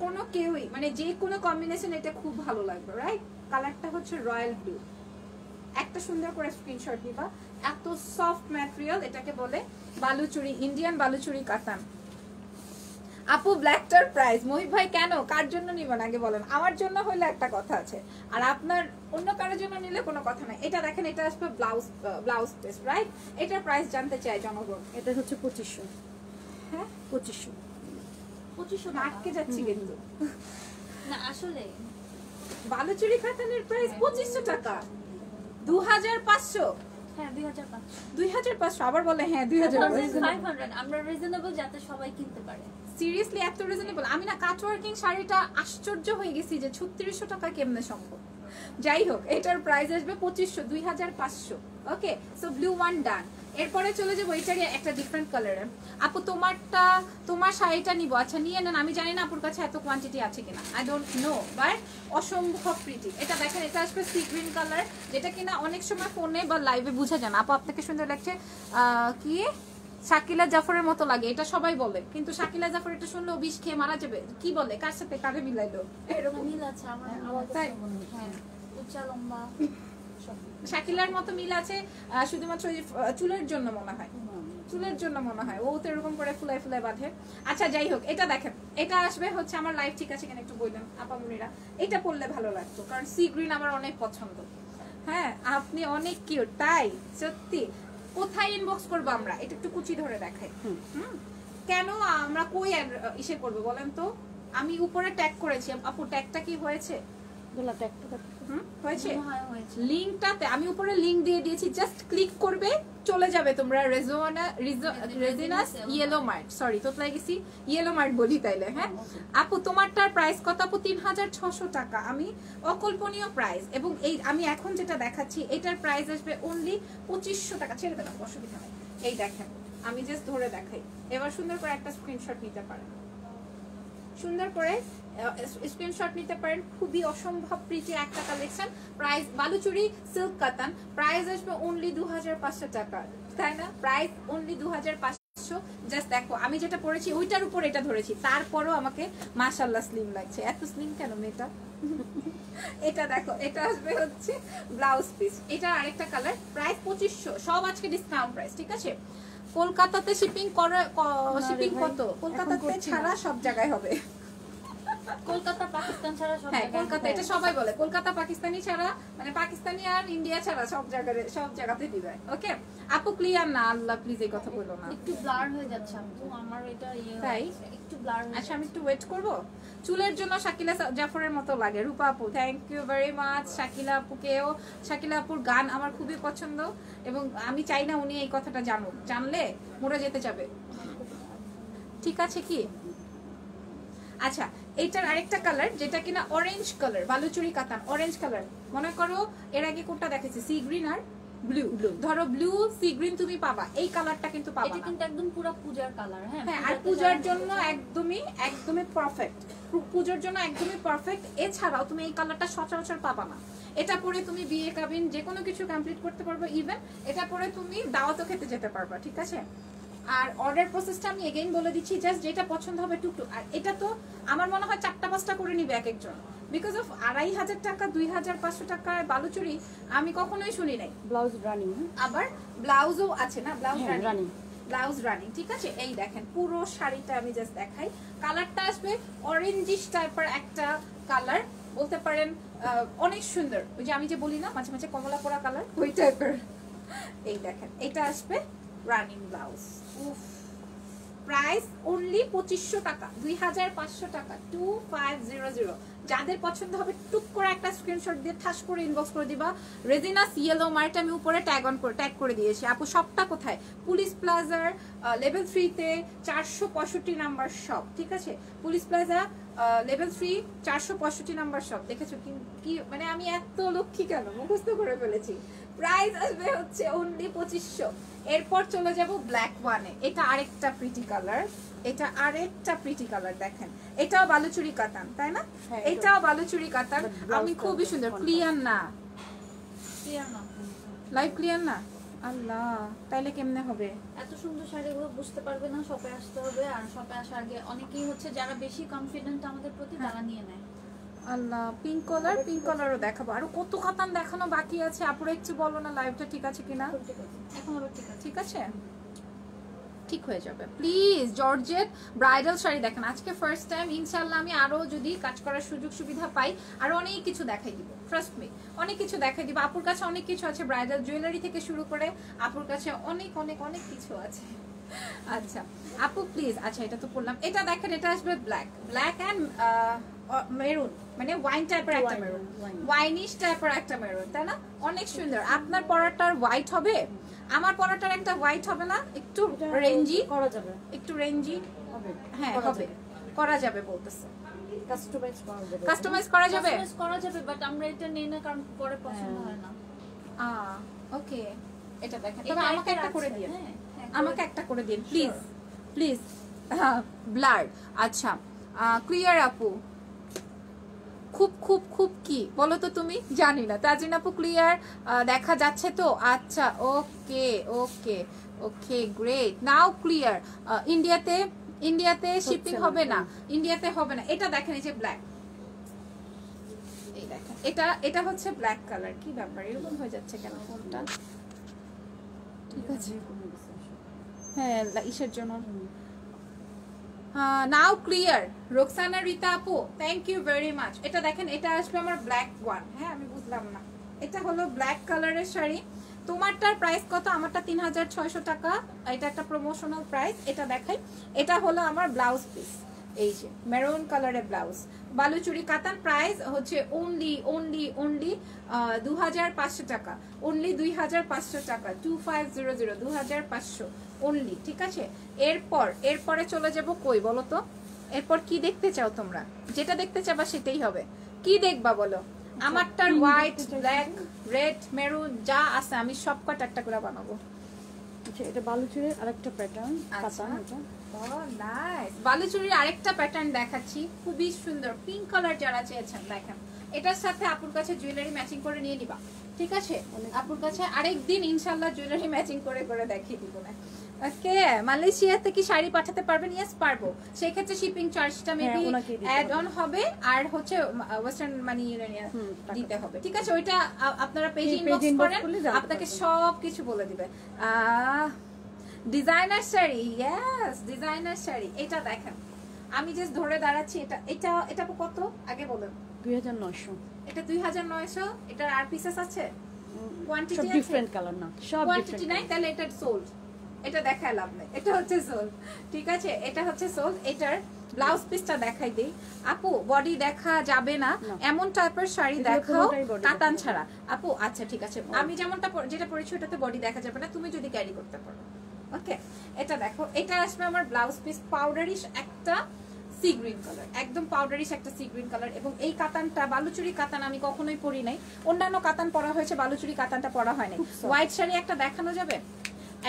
কোনো কেউই, মানে যে কোনো কম্বিনেশন এটা খুব ভালো লাগবে, রাইট? কালারটা হচ্ছে রয়্যাল ব্লু। একটা সুন্দর করে স্ক্রিনশট দিবা। এত সফট ম্যাটেরিয়াল, এটাকে বলে বালুচুরি, ইন্ডিয়ান বালুচুরি কাতান। আপু ব্ল্যাকটার প্রাইস, মহিব ভাই কেন, কার জন্য নিবেন আগে বলেন? আমার জন্য হলে একটা কথা আছে, আর আপনার অন্য কারোর জন্য নিলে কোনো কথা নাই। এটা দেখেন, এটা আসবে ব্লাউজ পিস, রাইট? এটার প্রাইস জানতে চাই জনগণ। এটা হচ্ছে 2500। হ্যাঁ 2500 আটকে যাচ্ছি কিন্তু। না আসলে বালুচুরি কাতানের প্রাইস 2500 টাকা, 2500। হ্যাঁ 2500 2500 আবার বলে, হ্যাঁ 2500। 500 আমরা রিজনেবল যাতে সবাই কিনতে পারে। সিরিয়াসলি এত রিজনেবল? আমি না কাট ওয়ার্কিং শাড়িটা আশ্চর্য হয়ে গেছি যে 3600 টাকা কেমনে সম্ভব। যাই হোক, এটার প্রাইস আসবে 2500, 2500। ওকে, সো ব্লু ওয়ান ডান। এরপরে চলে যাবো এটারই একটা ডিফারেন্ট কালারে। আপু তোমার শাড়িটা নিবো, আচ্ছা নিয়ে নেন। আমি জানি না আপুর কাছে এত কোয়ান্টিটি আছে কিনা, আই ডোন্ট নো, বাট অসম্ভব প্রিটি। এটা দেখেন, এটা আসবে সি গ্রিন কালার, যেটা কিনা অনেক সময় ফোনে বা লাইভে বোঝা যায় না। আপু আপনাকে সুন্দর লাগছে, কি শাকিলা জাফরের মতো লাগে, এটা সবাই বলে, কিন্তু শাকিলা জাফর এটা শুনলেও বিষ খেয়ে মারা যাবে। কি বলে, কার সাথে কারে মিলাইলো, এরকম মিল আছে আমার তাই? হ্যাঁ, উচ্চা লম্বা শাকিলার মতো মিল আছে, শুধুমাত্র চুলের জন্য মনে হয়, চুলের জন্য মনে হয়, ও তো এরকম করে ফুলাই ফুলাই বাঁধে। আচ্ছা যাই হোক, এটা দেখেন, এটা আসবে হচ্ছে আমার লাইফ, ঠিক আছে কিনা একটু বললেন আপামনিরা। এটা পরলে ভালো লাগতো, কারণ সি গ্রিন আমার অনেক পছন্দ। হ্যাঁ আপনি অনেক কিউট, তাই সত্যি। কোথায় ইনবক্স করবো আমরা? এটা একটু কুচি ধরে দেখাই। কেন আমরা কই ইসে করবো বলেন তো? আমি উপরে ট্যাগ করেছি আপু, ট্যাগটা কি হয়েছে? হয়েছে, লিংকটাতে আমি উপরে লিংক দিয়ে দিয়েছি, জাস্ট ক্লিক করবে, চলে যাবে তোমরা রেজিনাস ইয়েলো মার্ট, সরি তোতলাই গেছি, ইয়েলো মার্ট বলি তাইলে। হ্যাঁ আপু তোমারটার প্রাইস কত? আপু 3600 টাকা, আমি অকল্পনীয় প্রাইস। এবং এই আমি এখন যেটা দেখাচ্ছি, এটার প্রাইস আসবে অনলি 2500 টাকা। ছেড়ে দেবেন, অসুবিধা নেই। এই দেখেন, আমি জাস্ট ধরে দেখাই, এবার সুন্দর করে একটা স্ক্রিনশট নিতে পারেন, সুন্দর করে স্ক্রিনশট নিতে পারেন। খুবই অসম্ভব প্রিটি একটা কালেকশন। প্রাইস বালুচুরি সিল্ক কাতান, প্রাইস আসবে অনলি 2500 টাকা, তাই না? প্রাইস অনলি 2500 জাস্ট দেখো আমি যেটা পরেছি ওইটার উপর এটা ধরেছি, তারপরও আমাকে মাশাআল্লাহ স্লিম লাগছে। এত স্লিম কেন মেয়েটা? এটা দেখো, এটা আসবে হচ্ছে ব্লাউজ পিস। এটা আরেকটা কালার, প্রাইস 2500, সব আজকে ডিসকাউন্ট প্রাইস, ঠিক আছে? কলকাতাতে শিপিং করে, শিপিং কত? কলকাতাতে ছাড়া সব জায়গায় হবে। কলকাতা পাকিস্তান ছাড়া সব হ্যাঁ, জায়গায় কলকাতা, এটা সবাই বলে কলকাতা পাকিস্তানি ছাড়া, মানে পাকিস্তানি আর ইন্ডিয়া ছাড়া সব জায়গাতে দিবে। ওকে আপু ক্লিয়ার না, আল্লাহ প্লিজ এই কথা বলো না। একটু ব্লার হয়ে যাচ্ছে আপু, আমার এটা তাই? একটু ব্লার হয়ে আচ্ছা আমি একটু ওয়েট করব। চুলের জন্য শাকিলা জাফরের মতো লাগে। রূপা আপু thank you very much. Shakila আপুকেও, শাকিলা আপুর গান আমার খুবই পছন্দ এবং আমি চাই না উনি এই কথাটা জানুক, জানলে মরে যেতে যাবে। ঠিক আছে কি? আচ্ছা এইটার আরেকটা কালার যেটা কিনা অরেঞ্জ কালার, বালুচুরি কাতান অরেঞ্জ কালার। মনে করো এর আগে কোনটা দেখেছি, সি গ্রিন আর ব্লু। ধরো ব্লু সি গ্রিন তুমি পাবা, এই কালারটা কিন্তু পাবা এটা না। কিন্তু একদম পুরো পূজার কালার। হ্যাঁ, হ্যাঁ, আর পূজার জন্য একদমই পারফেক্ট, পূজার জন্য একদমই পারফেক্ট। এছাড়াও তুমি এই কালারটা সচরাচর পাবা না। এটা পরে তুমি বিয়ে কাবিন যে কোনো কিছু কমপ্লিট করতে পারবে, ইভেন এটা পরে তুমি দাওয়াতও খেতে যেতে পারবা, ঠিক আছে? আর অর্ডার প্রসেসটা আমি এগেইন বলে দিচ্ছি, জাস্ট যেটা পছন্দ হবে টুকটুক। আর এটা তো আমার মনে হয় 4টা-5টা করে নিবে এক একজন, বিকজ অফ 2500 টাকা 2500 টাকার বালুচুরি আমি কখনোই শুনি নাই। ব্লাউজ রানিং, আবার ব্লাউজও আছে না, ব্লাউজ হ্যাঁ, রানিং, running। ব্লাউজ রানিং, ঠিক আছে? এই দেখেন পুরো শাড়িটা আমি জাস্ট দেখাই। কালারটা আসবে অরেঞ্জিশ টাইপের একটা কালার, বলতে পারেন অনেক সুন্দর। ওই যে আমি যে বলি না মাঝে মাঝে কমলা পোড়া কালার, ওই টাইপের। এই দেখেন এটা আসবে রানিং ব্লাউজ। উফ, প্রাইস অনলি 2500 টাকা, 2500 টাকা, 2500। যাদের পছন্দ হবে টুক করে একটা স্ক্রিনশট দিয়ে ঠাস করে ইনবক্স করে দিবা। রেজিনাস ইয়েলো মার্ট আমি উপরে ট্যাগ করে দিয়েছি। আপু শপটা কোথায়? পুলিশ প্লাজার লেভেল 3-তে 465 নাম্বার শপ, ঠিক আছে? Police plaza level 3 465 number shop. দেখেছো কি মানে আমি এত লক্ষ্মী কেন, মুখস্থ করে ফেলেছি। প্রাইস আসবে হচ্ছে অনলি 2500। এরপর চলে যাব ব্ল্যাক ওয়ানে। এটা আরেকটা প্রিটি কালার, এটা আরেকটা প্রিটি কালার। দেখেন এটাও বালুচুরি কাতান, তাই না? হ্যাঁ, এটাও বালুচুরি কাতান। আমি খুবই সুন্দর। ক্লিয়ার না, ক্লিয়ার না, লাইভ ক্লিয়ার না। আল্লাহ, তাইলে কেমনে হবে? এত সুন্দর শাড়িগুলো বুঝতে পারবে না, শপে আসতে হবে। আর শপে আসার আগে অনেকেই হচ্ছে যারা বেশি কনফিডেন্ট আমাদের প্রতি, তারা নিয়ে নেয়। আল্লাহ, পিঙ্ক কালারও দেখাবো। আর কত কাতান দেখানো বাকি আছে? আপুরা একটু বলো না লাইভটা ঠিক আছে কিনা। এখন আবার ঠিক আছে। ঠিক আছে, ঠিক হয়ে যাবে প্লিজ। জর্জেট ব্রাইডাল শাড়ি দেখেন আজকে ফার্স্ট টাইম। ইনশাআল্লাহ আমি আরো যদি কাজ করার সুযোগ সুবিধা পাই আর অনেক কিছু দেখাই দিব, ট্রাস্ট মি, অনেক কিছু দেখাই দিব। আপুর কাছে অনেক কিছু আছে, ব্রাইডাল জুয়েলারি থেকে শুরু করে আপুর কাছে অনেক অনেক অনেক কিছু আছে। আচ্ছা আপু প্লিজ, আচ্ছা এটা তো পড়লাম। এটা দেখেন এটা আসবে ব্ল্যাক অ্যান্ড মেরুন, মানে ওয়াইন টাইপের একটা মেরুন, ওয়াইনিশ টাইপের একটা মেরুন, তাই না? অনেক সুন্দর। আপনার পরাটার হোয়াইট হবে, আমার পরাটার একটা হোয়াইট হবে না? একটু রেঞ্জি করা যাবে, একটু রেঞ্জি হবে, হ্যাঁ হবে, করা যাবে বলতেছে। কাস্টমাইজ করা যাবে, কাস্টমাইজ করা যাবে, কাস্টমাইজ করা যাবে, বাট আমরা এটা নেই না কারণ পরে পছন্দ হয় না। ওকে এটা দেখেন, তবে এটা আমাকে একটা করে দিন, হ্যাঁ, আমাকে একটা করে দিন প্লিজ প্লিজ। হ্যাঁ ব্লার। আচ্ছা ক্লিয়ার আপু, খুব খুব খুব কি বলো তো তুমি? জানি না। তাজিন আপু ক্লিয়ার দেখা যাচ্ছে তো? আচ্ছা ওকে ওকে ওকে গ্রেট, নাও ক্লিয়ার। ইন্ডিয়াতে শিপিং হবে না, ইন্ডিয়াতে হবে না। এটা দেখেন এই যে ব্ল্যাক, এই দেখেন এটা হচ্ছে ব্ল্যাক কালার। কি ব্যাপার এরকম হয়ে যাচ্ছে কেন ফোনটা? ঠিক আছে, হ্যাঁ ইসের জন্য। নাও ক্লিয়ার। রোকসানা রিতা আপু থ্যাংক ইউ ভেরি মাচ। এটা দেখেন এটা আসবে আমার ব্ল্যাক ওয়ান। হ্যাঁ আমি বুঝলাম না, এটা হলো ব্ল্যাক কালারের শাড়ি। তোমারটার প্রাইস কত? আমারটা 3600 টাকা, এটা একটা প্রমোশনাল প্রাইস। এটা দেখাই, এটা হলো আমার ব্লাউজ পিস, এই যে মেরুন কালারের ব্লাউজ, বালুচুরি কাতান। প্রাইস হচ্ছে অনলি 2500 টাকা, অনলি 2500 টাকা, 2500, 2500 অনলি, ঠিক আছে? এরপরে চলে যাব কই বলো তো? এরপর কি দেখতে চাও তোমরা? যেটা দেখতে চাবা সেটাই হবে। কি দেখবা বলো? আমারটার হোয়াইট, ব্ল্যাক, রেড, মেরুন যা আছে আমি সব কটা একটা করে বানাবো। আচ্ছা এটা বালুচুরির আরেকটা প্যাটার্ন, আচ্ছা। কাতান এটা। নাইস, বালুচুরির আরেকটা প্যাটার্ন দেখাচ্ছি, খুবই সুন্দর পিঙ্ক কালার যারা চেয়েছেন দেখেন। এটার সাথে আপুর কাছে জুয়েলারি ম্যাচিং করে নিয়ে নিবা, ঠিক আছে? আপুর কাছে আরেকদিন ইনশাআল্লাহ জুয়েলারি ম্যাচিং করে করে দেখিয়ে দিব না। ওকে, মালয়েশিয়াতে কি শাড়ি পাঠাতে পারবেন? ইয়েস পারবো। সেই ক্ষেত্রে শিপিং চার্জটা মেবি ওনাকেই দিতে অ্যাড হবে। অন হবে, আর হচ্ছে ওয়েস্টার্ন মানি ইউনিয়ন দিতে হবে। ঠিক আছে, ওইটা আপনারা পেজে page ইনবক্স inbox করেন, করলে জানতে আপনাকে পারবেন। সব কিছু বলে দিবে। Designer sari, yes designer sari. এটা দেখেন, আমি জাস্ট ধরে দাঁড়াচ্ছি। এটা এটা এটা কত আগে বলুন? 2900 এটা 2900। এটার আর পিসেস আছে? কোয়ান্টিটি সব আছে? ডিফারেন্ট কালার না, সব কোয়ান্টিটি ডিফারেন্ট নাই, তাহলে এটা সোল্ড। এটা দেখায় লাভ নেই, এটা হচ্ছে সোল্ড। ঠিক আছে, এটা হচ্ছে সোল্ড। এটার ব্লাউজ পিসটা দেখাই দেই। আপু বডি দেখা যাবে না, না। এমন টাইপের শাড়ি এগুলো দেখাও কোনোটাই body কাতান দেখা ছাড়া। আপু আচ্ছা ঠিক আছে, আমি যেটা পরেছি ওটাতে বডি দেখা যাবে না, তুমি যদি ক্যারি করতে পারো। ওকে, এটা দেখো, এটা আসবে আমার ব্লাউজ পিস পাউডারিশ একটা সি গ্রিন কালার, একদম পাউডারিশ একটা সি গ্রিন কালার। এবং এই কাতানটা বালুচুরি কাতান আমি কখনোই পরি নাই। অন্যান্য কাতান পরা হয়েছে, বালুচুরি কাতানটা পরা হয় নাই। হোয়াইট শাড়ি একটা দেখানো যাবে?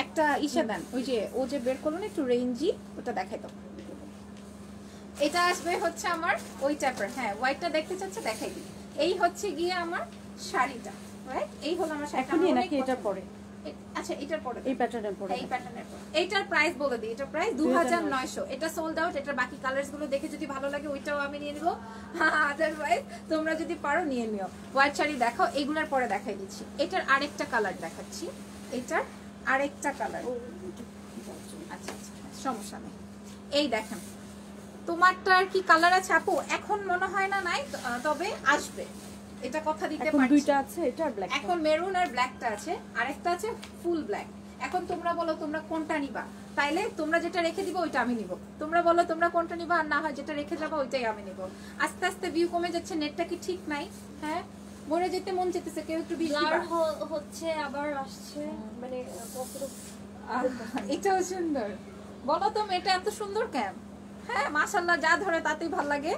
একটা ইসে দেন, ওই যে ও যে বের করলো না একটু রেঞ্জি, ওটা দেখাই তো। এটা আসবে হচ্ছে আমার ওই টাইপের, হ্যাঁ হোয়াইটটা দেখতে চাচ্ছে দেখাই দিই। এই হচ্ছে গিয়ে আমার শাড়িটা, রাইট? এই হলো আমার শাড়িটা। এখনই আমার নাকি অনেক এটা পছন্দ। পরে আচ্ছা এটার পরে এই প্যাটার্নের পরে এই প্যাটার্নের পর। এটার প্রাইস বলে দিই, এটার প্রাইস 2900। এটা সোল্ড আউট। এটার বাকি কালারস গুলো দেখে যদি ভালো লাগে ওইটাও আমি নিয়ে নিব, আদারওয়াইজ তোমরা যদি পারো নিয়ে নিও। হোয়াইট শাড়ি দেখাও, এগুলার পরে দেখাই দিচ্ছি। এটার আরেকটা কালার দেখাচ্ছি, এটার আরেকটা কালার। আচ্ছা আচ্ছা সমস্যা নেই। এই দেখেন, তোমারটার কি কালার আছে আপু? এখন মনে হয় না নাই, তবে আসবে, এটা কথা দিতে এখন পারছি। দুইটা আছে, এটা আর ব্ল্যাক। এখন মেরুন আর ব্ল্যাকটা আছে, আরেকটা আছে ফুল ব্ল্যাক। এখন তোমরা বলো তোমরা কোনটা নিবা, তাইলে তোমরা যেটা রেখে দিবা ওইটা আমি নিব। তোমরা বলো তোমরা কোনটা নিবা, আর না হয় যেটা রেখে যাবা ওইটাই আমি নিব। আস্তে আস্তে ভিউ কমে যাচ্ছে, নেটটা কি ঠিক নাই? হ্যাঁ, মরে যেতে মন যেতেছে, কেউ একটু বিশ ব্লার দিবা। হচ্ছে আবার আসছে, মানে কত এটাও সুন্দর। বলো তো এটা এত সুন্দর কেন? হ্যাঁ মাশাআল্লাহ, যা ধরে তাতেই ভাল লাগে।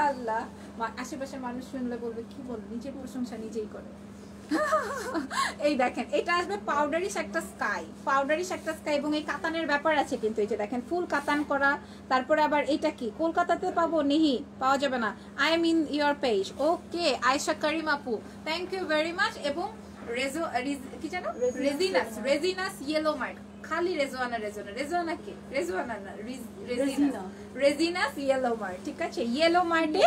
আল্লাহ, আশেপাশের মানুষ শুনলে বলবে কি বল, নিজের প্রশংসা নিজেই করে। এই দেখেন, এটা আসবে পাউডারিশ একটা স্কাই, পাউডারিশ একটা স্কাই। এবং এই কাতানের ব্যাপার আছে কিন্তু, এই যে দেখেন ফুল কাতান করা। তারপরে আবার এটা কি কলকাতাতে পাবো? নিহি পাওয়া যাবে না। I am in your page. Okay Ayesha Karim আপু, থ্যাংক ইউ ভেরি মাচ। এবং কি জানো, রেজিনাস ইয়েলো মার্ক। খালি রেজওয়ানা কি রেজওয়ানা না, রেজিনাস ইয়েলো মার্ক। ঠিক আছে, ইয়েলো মার্টে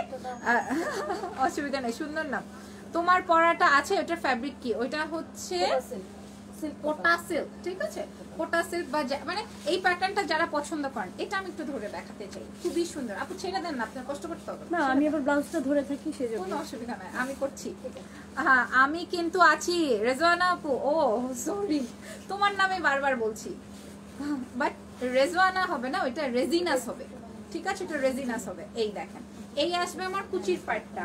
অসুবিধা নেই, সুন্দর নাম। তোমার পরাটা আছে, ওটার ফ্যাব্রিক কি? ওইটা হচ্ছে কোটা সিল্ক। ঠিক আছে, কোটা সিল্ক বা মানে এই প্যাটার্নটা যারা পছন্দ করেন, এটা আমি একটু ধরে দেখাতে চাই, খুবই সুন্দর। আপু ছেড়ে দেন না, আপনার কষ্ট করতে হবে না, আমি আবার ব্লাউজটা ধরে থাকি সেজন্য। কোনো অসুবিধা নাই, আমি করছি। হ্যাঁ আমি কিন্তু আছি রেজওয়ানা আপু। ও সরি, তোমার নামে বারবার বলছি, বাট রেজওয়ানা হবে না, ওইটা রেজিনাস হবে। ঠিক আছে, এটা রেজিনাস হবে। এই দেখেন, এই আসবে আমার কুচির পাটটা,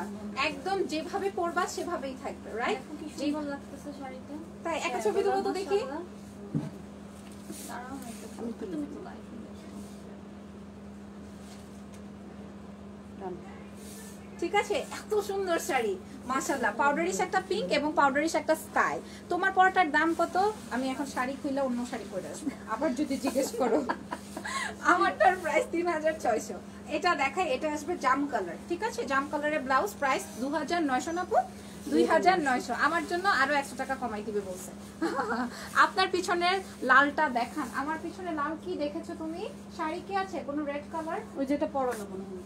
একদম যেভাবে পরবা সেভাবেই থাকবে, রাইট? কি সুন্দর লাগতেছে শাড়িটা। তাই একটা ছবি তুলো তো দেখি। দাঁড়াও না একটু, তুমি তো লাইভ। ঠিক আছে, এত সুন্দর শাড়ি মাশাআল্লাহ। পাউডারিশ একটা পিঙ্ক এবং পাউডারিশ একটা স্কাই। তোমার পরাটার দাম কত? আমি এখন শাড়ি খুলে অন্য শাড়ি পরে আসবো, আবার যদি জিজ্ঞেস করো। আমারটার প্রাইস 3600। এটা দেখাই, এটা আসবে জাম কালার। ঠিক আছে, জাম কালারের ব্লাউজ, প্রাইস 2900 না আপু? 2900। আমার জন্য আরো 100 টাকা কমাই দিবে বলছে। আপনার পিছনের লালটা দেখান। আমার পিছনে লাল কি দেখেছো তুমি? শাড়ি কি আছে কোনো রেড কালার? ওই যেটা পরানো মনে হয়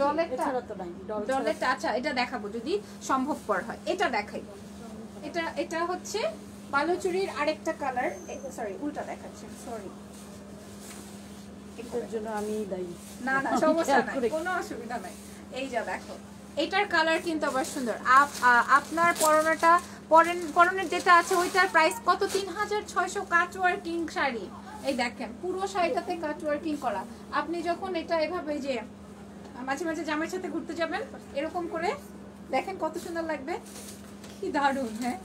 ডলেরটা? এছাড়া তো নাই, ডলেরটা আচ্ছা, এটা দেখাবো যদি সম্ভবপর হয়। এটা দেখাই, এটা হচ্ছে বালুচুরির আরেকটা কালার। সরি উল্টা দেখাচ্ছি, সরি। এটার জন্য আমি দায়ী। না না সমস্যা নাই, কোনো অসুবিধা নাই। এই যা দেখো, এটার কালার কিন্তু আবার সুন্দর। আপনার পরনের যেটা আছে ওইটার প্রাইস কত? 3600। কাট ওয়ার্কিং শাড়ি। এই দেখেন, পুরো শাড়িটাতে কাট ওয়ার্কিং করা। আপনি যখন এটা এভাবে যে মাঝে মাঝে জামাইয়ের সাথে ঘুরতে যাবেন, এরকম করে দেখেন কত সুন্দর লাগবে, কি দারুণ। হ্যাঁ,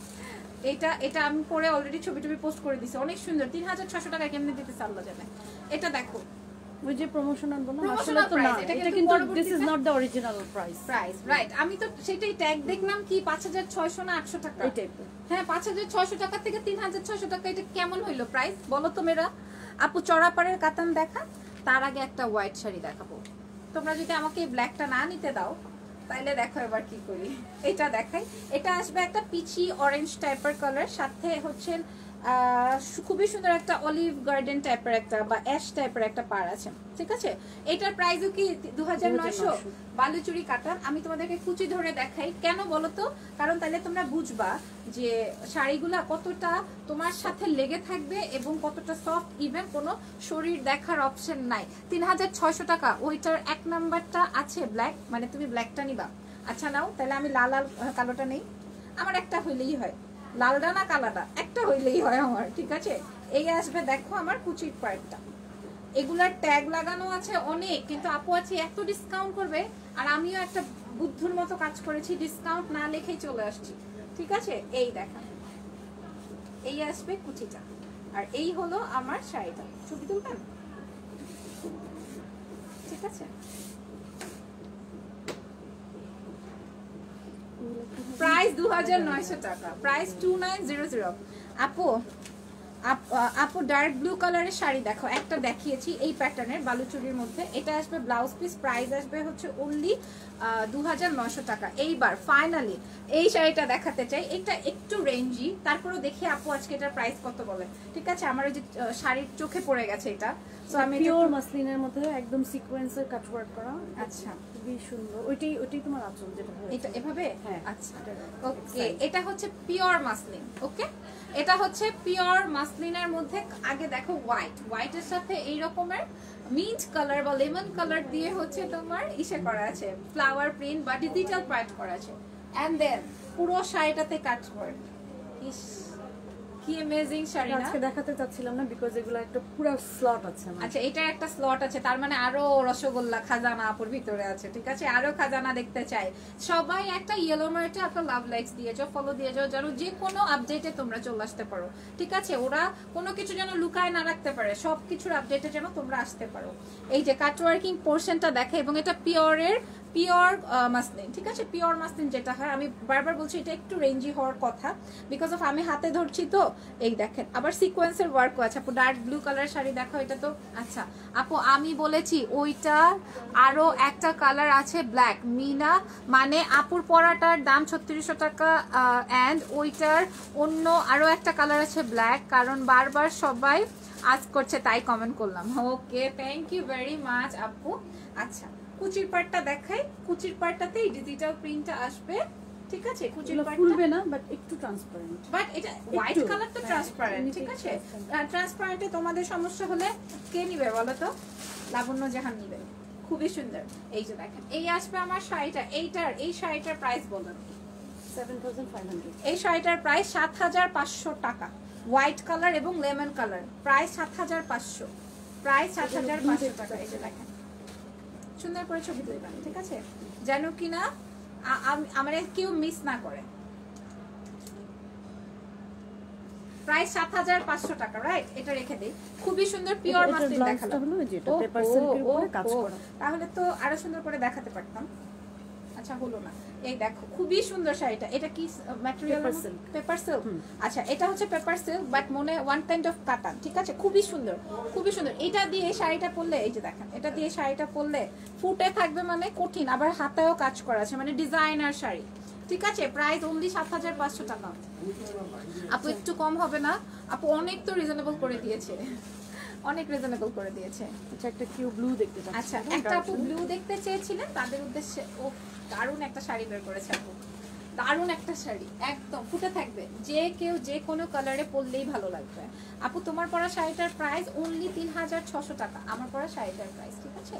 এটা আমি পরে অলরেডি ছবি পোস্ট করে দিছি, অনেক সুন্দর। 3600 টাকা কেমনে দিতেছে আল্লাহ জানে। এটা দেখো, ওই যে প্রমোশনাল বললাম, আসলে Promotional তো না, price, এটা এটা কিন্তু কিন্তু পরবর্তীতে- this is not the original price. Right. আমি তো সেটাই ট্যাগ দেখলাম কি 5600 না 800 টাকা। এই টাইপের। হ্যাঁ 5600 টাকা থেকে 3600 টাকা, এটা কেমন হইলো প্রাইস বলো তো মেয়েরা? আপু চড়াপাড়ের কাতান দেখা, তার আগে একটা হোয়াইট শাড়ি দেখাবো। তোমরা যদি আমাকে এই ব্ল্যাকটা না নিতে দাও তাইলে দেখো এবার কি করি, এটা দেখাই। এটা আসবে একটা পিচি অরেঞ্জ টাইপের কালার, সাথে হচ্ছে খুবই সুন্দর একটা অলিভ গার্ডেন টাইপের একটা বা অ্যাশ টাইপের একটা পাড় আছে, ঠিক আছে। এটার প্রাইসও কি 2900 বালুচুরি কাটান। আমি তোমাদেরকে কুচি ধরে দেখাই, কেন বলো তো? কারণ তাহলে তোমরা বুঝবা যে শাড়িগুলা কতটা তোমার সাথে লেগে থাকবে এবং কতটা সফট, ইভেন কোনো শরীর দেখার অপশন নাই। 3600 টাকা। ওইটার এক নাম্বারটা আছে ব্ল্যাক, মানে তুমি ব্ল্যাকটা নিবা। আচ্ছা নাও, তাহলে আমি লাল আর কালোটা নেই। আমার একটা হইলেই হয়, লালটা না কালাটা, একটা হইলেই হয় আমার, ঠিক আছে। এই আসবে দেখো আমার কুচির পার্টটা, এগুলার ট্যাগ লাগানো আছে অনেক, কিন্তু আপু আছে এত ডিসকাউন্ট করবে, আর আমিও একটা বুদ্ধুর মতো কাজ করেছি, ডিসকাউন্ট না লিখেই চলে আসছি, ঠিক আছে। এই দেখা, এই আসবে কুচিটা, আর এই হলো আমার শাড়িটা। ছবি তুলবেন, ঠিক আছে। প্রাইস 2900 টাকা, প্রাইস 2900। আপু আপু ডার্ক ব্লু কালারের শাড়ি দেখো, একটা দেখিয়েছি এই প্যাটার্নের বালুচুরির মধ্যে, এটা আসবে ব্লাউজ পিস, প্রাইস আসবে হচ্ছে অনলি 2900 টাকা। এইবার ফাইনালি এই শাড়িটা দেখাতে চাই, এটা একটু রেঞ্জি, তারপরেও দেখি আপু আজকে এটার প্রাইস কত বলে, ঠিক আছে। আমার ওই যে শাড়ির চোখে পড়ে গেছে এটা, সো আমি পিওর মাসলিনের মধ্যে একদম সিকোয়েন্সের কাট ওয়ার্ক করা, আচ্ছা খুবই সুন্দর। ওইটাই তোমার আঁচল যেটা এটা এভাবে, হ্যাঁ আচ্ছা ওকে। এটা হচ্ছে পিওর মাসলিন, ওকে। এটা হচ্ছে পিওর মাসলিনের মধ্যে, আগে দেখো হোয়াইটের সাথে এই রকমের মিন্ট কালার বা লেমন কালার দিয়ে হচ্ছে তোমার ইসে করা আছে, ফ্লাওয়ার প্রিন্ট বা ডিজিটাল প্রিন্ট করা আছে, এন্ড দেন পুরো শাড়িটাতে কাট ওয়ার্ক। ইস কি অ্যামেজিং শাড়ি না? আজকে দেখাতে চাচ্ছিলাম না বিকজ এগুলো একটা পুরো স্লট আছে। আচ্ছা এটা একটা স্লট আছে, তার মানে আরো রসগোল্লা খাজানা আপুর ভিতরে আছে, ঠিক আছে। আরো খাজানা দেখতে চাই সবাই। একটা ইয়েলো মার্টে আপনার লাভ লাইকস দিয়ে যাও, ফলো দিয়ে যাও, যেন যে কোনো আপডেটে তোমরা চলে আসতে পারো, ঠিক আছে। ওরা কোনো কিছু যেন লুকায় না রাখতে পারে, সব কিছুর আপডেটে যেন তোমরা আসতে পারো। এই যে কাটওয়ার্কিং পোর্শনটা দেখে, এবং এটা পিওর মাসলিন, ঠিক আছে। পিওর মাসলিন যেটা হয়, আমি বারবার বলছি এটা একটু রেঞ্জি হওয়ার কথা, বিকজ অফ আমি হাতে ধরছি তো। এই দেখেন আবার সিকোয়েন্সের ওয়ার্কও আছে। আপু ডার্ক ব্লু কালার শাড়ি দেখো, এটা তো আচ্ছা আপু আমি বলেছি ওইটা আরো একটা কালার আছে ব্ল্যাক, মিনা মানে আপুর পরাটার দাম 3600 টাকা, অ্যান্ড ওইটার অন্য আরো একটা কালার আছে ব্ল্যাক, কারণ বারবার সবাই আজ করছে তাই কমেন্ট করলাম। ওকে, থ্যাংক ইউ ভেরি মাচ আপু। আচ্ছা কুচির পাটটা দেখাই, কুচির পাটটাতেই ডিজিটাল প্রিন্টটা আসবে, ঠিক আছে। কুচির পাটটা ফুলবে না, বাট একটু ট্রান্সপারেন্ট, বাট এটা হোয়াইট কালার তো ট্রান্সপারেন্ট, ঠিক আছে। ট্রান্সপারেন্টে তোমাদের সমস্যা হলে কে নিবে বলো তো? লাবণ্য জাহান নিবে, খুবই সুন্দর। এই যে দেখেন এই আসবে আমার শাড়িটা, এই শাড়িটার প্রাইস বলুন। 7500। এই শাড়িটার প্রাইস 7500 টাকা, হোয়াইট কালার এবং লেমন কালার, প্রাইস 7500, প্রাইস 7500 টাকা। এই যে দেখেন সুন্দর করে ছবি তুলবেন, ঠিক আছে, যেন কিনা আমার কেউ মিস না করে। প্রাইস 7500 টাকা, রাইট। এটা রেখে দেই, খুবই সুন্দর পিওর মাসলিন দেখালাম। হলো যেটা পেপার সিল্কের উপরে কাজ করা, তাহলে তো আরো সুন্দর করে দেখাতে পারতাম। আচ্ছা হলো না। এই দেখো খুবই সুন্দর শাড়িটা, এটা কি ম্যাটেরিয়াল? Paper silk. আচ্ছা এটা হচ্ছে পেপার সিল্ক, বাট মনে ওয়ান কাইন্ড অফ কাটান, ঠিক আছে। খুবই সুন্দর, খুবই সুন্দর। এটা দিয়ে শাড়িটা পরলে, এই যে দেখেন এটা দিয়ে শাড়িটা পরলে ফুটে থাকবে, মানে কঠিন, আবার হাতেও কাজ করা আছে, মানে ডিজাইনার শাড়ি, ঠিক আছে। প্রাইস অনলি 7500 টাকা। আপু একটু কম হবে না? আপু অনেক তো রিজনেবল করে দিয়েছে, অনেক রিজনেবল করে দিয়েছে। আচ্ছা একটা কিউ ব্লু দেখতে চাচ্ছি। আচ্ছা একটা আপু ব্লু দেখতে চেয়েছিলেন, তাদের উদ্দেশ্যে ও দারুণ একটা শাড়ি বের করেছে আপু, দারুণ একটা শাড়ি, একদম ফুটে থাকবে, যে কেউ যে কোনো কালারে পরলেই ভালো লাগবে। আপু তোমার পরা শাড়িটার প্রাইস অনলি 3600 টাকা, আমার পরা শাড়িটার প্রাইস, ঠিক আছে।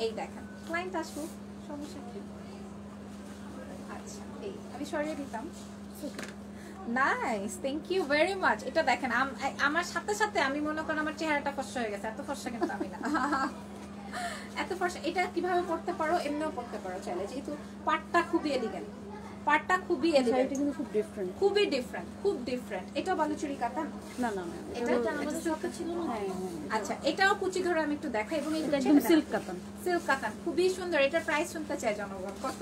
এই দেখেন ক্লায়েন্ট আসুক, সমস্যা কি? আচ্ছা এই আমি সরিয়ে দিতাম। Nice, thank you very much. এটা দেখেন আমার সাথে সাথে আমি মনে করেন আমার চেহারাটা ফর্সা হয়ে গেছে, এত ফর্সা কিন্তু আমি না। এত ফর্সা। এটা কিভাবে পড়তে পারো? এমনিও পড়তে পারো চাইলে, যেহেতু পাটটা খুবই এলিগেন্ট, পাটটা খুবই এলিগেন্ট, কিন্তু খুব ডিফারেন্ট, খুবই ডিফারেন্ট, খুব ডিফারেন্ট। এটা বালুচুরি কাতান? না না না, এটা আমাদের শপে ছিল না। আচ্ছা এটাও কুচি ধরে আমি একটু দেখাই, এবং এটা একদম সিল্ক কাতান, সিল্ক কাতান, খুবই সুন্দর। এটার প্রাইস শুনতে চাই জনগণ, কত?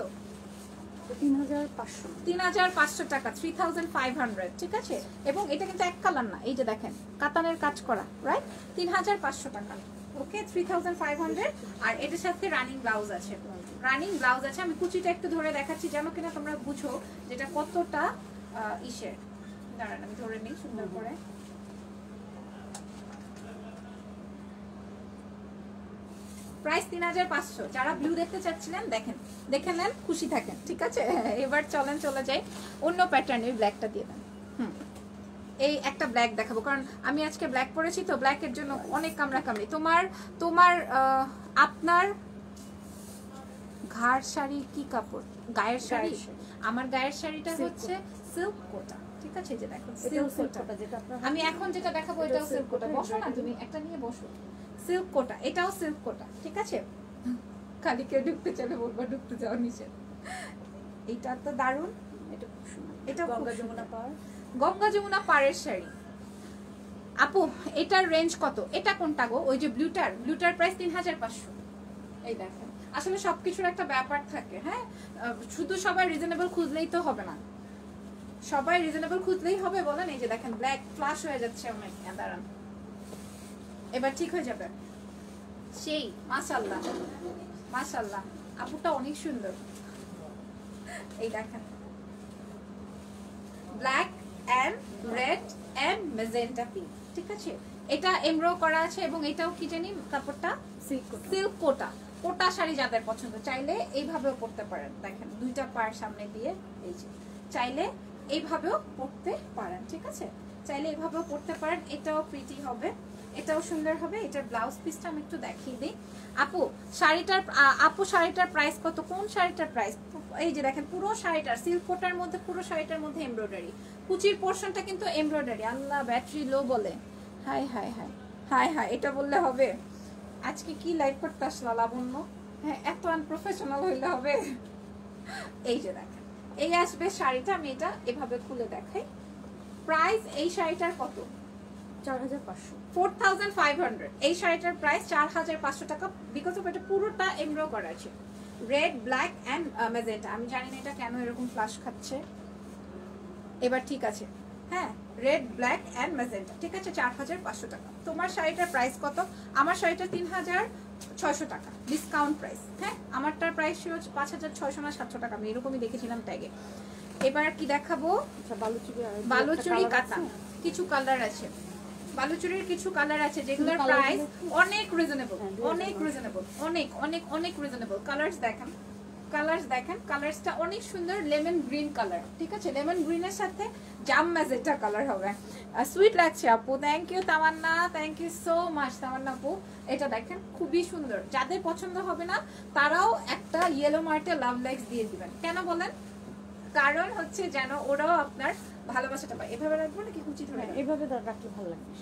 3500। 3500 টাকা, 3500, ঠিক আছে। এবং এটা কিন্তু এক কালার না, এই যে দেখেন কাতানের কাজ করা, রাইট। 3500 টাকা, ওকে 3500 আর এটার সাথে রানিং ব্লাউজ আছে, রানিং ব্লাউজ আছে। আমি কুচিটা একটু ধরে দেখাচ্ছি যেন কিনা তোমরা বুঝো যেটা কতটা ইসের। দাঁড়ান আমি ধরে নিই সুন্দর করে। প্রাইস 3500। যারা ব্লু দেখতে চাচ্ছিলেন দেখেন, দেখে নেন, খুশি থাকেন, ঠিক আছে। এবার চলেন চলে যাই অন্য প্যাটার্নের, ব্ল্যাকটা দিয়ে দেন। এই একটা ব্ল্যাক দেখাবো কারণ আমি আজকে ব্ল্যাক পরেছি তো, ব্ল্যাকের জন্য অনেক কামড়াকামড়ি। তোমার আপনার ঘাড় শাড়ি কি কাপড়? গায়ের শাড়ি। আমার গায়ের শাড়িটা হচ্ছে সিল্ক কোটা, ঠিক আছে। যে দেখো সিল্ক কোটা, যেটা আমি এখন যেটা দেখাবো এটাও সিল্ক কোটা। বসো না তুমি, একটা নিয়ে বসো। সিল্ক কোটা, এটাও সিল্ক কোটা, ঠিক আছে। খালি কেউ ঢুকতে চাইলে বলবা ঢুকতে যাও নিচে। এটা তো দারুণ, এটা খুব সুন্দর। এটা গঙ্গা যমুনা পাড়, গঙ্গা যমুনা পাড়ের শাড়ি। আপু এটার রেঞ্জ কত? এটা কোনটা গো? ওই যে ব্লুটার প্রাইস 3500। এই দেখেন, আসলে সবকিছুর একটা ব্যাপার থাকে, হ্যাঁ। শুধু সবাই রিজনেবল খুঁজলেই তো হবে না, সবাই রিজনেবল খুঁজলেই হবে বলেন? এই যে দেখেন ব্ল্যাক ফ্লাশ হয়ে যাচ্ছে অনেক। দাঁড়ান, এবার ঠিক হয়ে যাবে। সেই মাশাআল্লাহ মাশাআল্লাহ, আপুটা অনেক সুন্দর। এই দেখেন black and red and magenta pink, ঠিক আছে। এটা এমব্রো করা আছে এবং এটাও কি জানি কাপড়টা সিল্ক কোটা। কোটা শাড়ি যাদের পছন্দ চাইলে এইভাবেও পরতে পারেন। দেখেন দুইটা পার সামনে দিয়ে, এই যে চাইলে এইভাবেও পরতে পারেন, ঠিক আছে। চাইলে এইভাবেও পরতে পারেন। এটাও প্রিটি হবে, এটাও সুন্দর হবে। এটার ব্লাউজ পিসটা আমি একটু দেখিয়ে দিই। আপু শাড়িটার প্রাইস কত? কোন শাড়িটার প্রাইস? এই যে দেখেন পুরো শাড়িটার সিল্ক কোটার মধ্যে, পুরো শাড়িটার মধ্যে এমব্রয়ডারি। কুচির পোরশনটা কিন্তু এমব্রয়ডারি। আল্লাহ ব্যাটারি লো বলে, high high high high high, এটা বললে হবে? আজকে কি লাইভ করতে আসলা লাবণ্য? হ্যাঁ, এত আনপ্রফেশনাল হইলে হবে? এই যে দেখেন এই আসবে শাড়িটা, আমি এটা এভাবে খুলে দেখাই। প্রাইস এই শাড়িটার কত? 4500, 4500। এই শাড়িটার প্রাইস 4500 টাকা। বিকজ অফ এটা পুরোটা এমব্রয়ডারি করা আছে, রেড ব্ল্যাক এন্ড ম্যাজেন্টা। আমি জানি না এটা কেন এরকম ফ্লাশ খাচ্ছে। এবার ঠিক আছে, হ্যাঁ, রেড ব্ল্যাক এন্ড ম্যাজেন্টা, ঠিক আছে। 4500 টাকা। তোমার শাড়িটার প্রাইস কত? আমার শাড়িটা 3600 টাকা ডিসকাউন্ট প্রাইস। হ্যাঁ, আমারটার প্রাইস ছিল 5600 না 700 টাকা, আমি এরকমই দেখেছিলাম ট্যাগে। এবার কি দেখাবো? বালুচুরি কাতা, কিছু কালার আছে, বালুচুরির কিছু কালার আছে যেগুলোর প্রাইস অনেক রিজনেবল, অনেক রিজনেবল, অনেক অনেক অনেক রিজনেবল। কালারস দেখেন, কালারসটা অনেক সুন্দর, লেমন গ্রিন কালার, ঠিক আছে। লেমন গ্রিনের সাথে জাম ম্যাজেন্টা কালার হবে। সুইট লাগছে আপু, thank you Tamanna, thank you so much Tamanna আপু। এটা দেখেন খুবই সুন্দর। যাদের পছন্দ হবে না তারাও একটা ইয়েলো মার্টে লাভ লাইকস দিয়ে দিবেন। কেন বলেন? কারণ হচ্ছে যেন ওরাও আপনার ভালোবাসাটা পায়। এভাবে রাখবো নাকি কুচি ধরে? এইভাবে রাখলে ভালো লাগবে,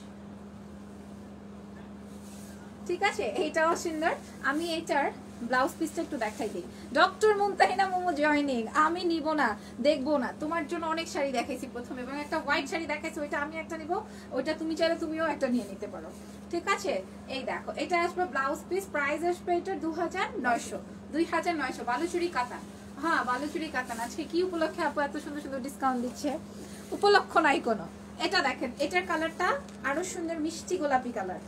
ঠিক আছে। এইটাও সুন্দর। আমি এইটার ব্লাউজ পিসটা একটু দেখাই দিই। ডক্টর মুমতাহিনা মোমো জয়নিং, আমি নিব না, দেখবো না। তোমার জন্য অনেক শাড়ি দেখাইছি প্রথমে, এবং একটা হোয়াইট শাড়ি দেখাইছি, ওইটা আমি একটা নিব, ওইটা তুমি চাইলে তুমিও একটা নিয়ে নিতে পারো, ঠিক আছে। এই দেখো এটা আসবে ব্লাউজ পিস, প্রাইস আসবে এটা 2900। বালুচুরি কাতান, হ্যাঁ বালুচুরি কাতান। আজকে কি উপলক্ষে আপু এত সুন্দর সুন্দর ডিসকাউন্ট দিচ্ছে? উপলক্ষ নাই কোনো। এটা দেখেন, এটার কালারটা আরো সুন্দর, মিষ্টি গোলাপি কালার,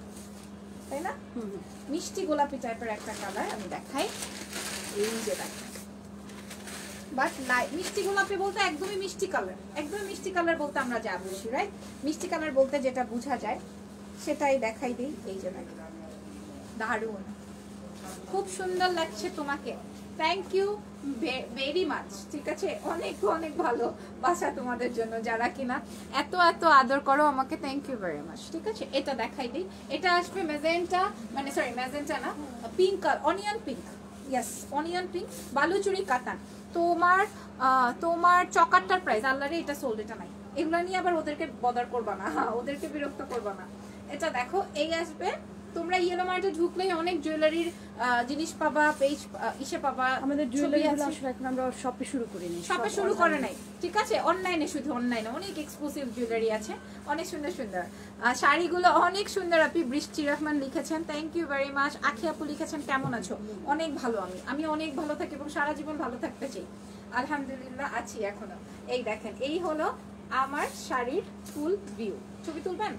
তাই না? মিষ্টি গোলাপি টাইপের একটা কালার আমি দেখাই। এই যে দেখেন, বাট মিষ্টি গোলাপি বলতে একদমই মিষ্টি কালার, একদমই মিষ্টি কালার বলতে আমরা যা বুঝি, রাইট? মিষ্টি কালার বলতে যেটা বোঝা যায় সেটাই দেখাই দিই। এই যে দেখেন, দারুণ, খুব সুন্দর লাগছে তোমাকে। থ্যাংক ইউ ভেরি মাচ, ঠিক আছে। অনেক অনেক ভালো বাসা তোমাদের জন্য, যারা কিনা এত এত আদর করো আমাকে, থ্যাংক ইউ ভেরি মাচ, ঠিক আছে। এটা দেখাই দিই। এটা আসবে ম্যাজেন্টা, মানে সরি ম্যাজেন্টা না, pink, onion pink, yes onion pink, Baluchari কাতান। তোমার চকারটার প্রাইস, আল্লাহরে এটা সোল্ড, এটা নাই। এগুলো নিয়ে আবার ওদেরকে বদার করবা না, ওদেরকে বিরক্ত করবা না। এটা দেখো, এই আসবে। তোমরা ইয়েলো মার্টে ঢুকলেই অনেক জুয়েলারির জিনিস পাবা, পেজ ইসে পাবা। আমাদের জুয়েলারিগুলো আসলে এখন আমরা শপে শুরু করিনি, শপে শুরু করে নাই, ঠিক আছে। অনলাইনে, শুধু অনলাইনে অনেক এক্সক্লুসিভ জুয়েলারি আছে, অনেক সুন্দর সুন্দর শাড়িগুলো অনেক সুন্দর। আপনি বৃষ্টি রহমান লিখেছেন, থ্যাংক ইউ ভেরি মাচ। আখি আপু লিখেছেন কেমন আছো? অনেক ভালো, আমি অনেক ভালো থাকি এবং সারা জীবন ভালো থাকতে চাই, আলহামদুলিল্লাহ আছি এখনো। এই দেখেন, এই হলো আমার শাড়ির ফুল ভিউ। ছবি তুলবেন?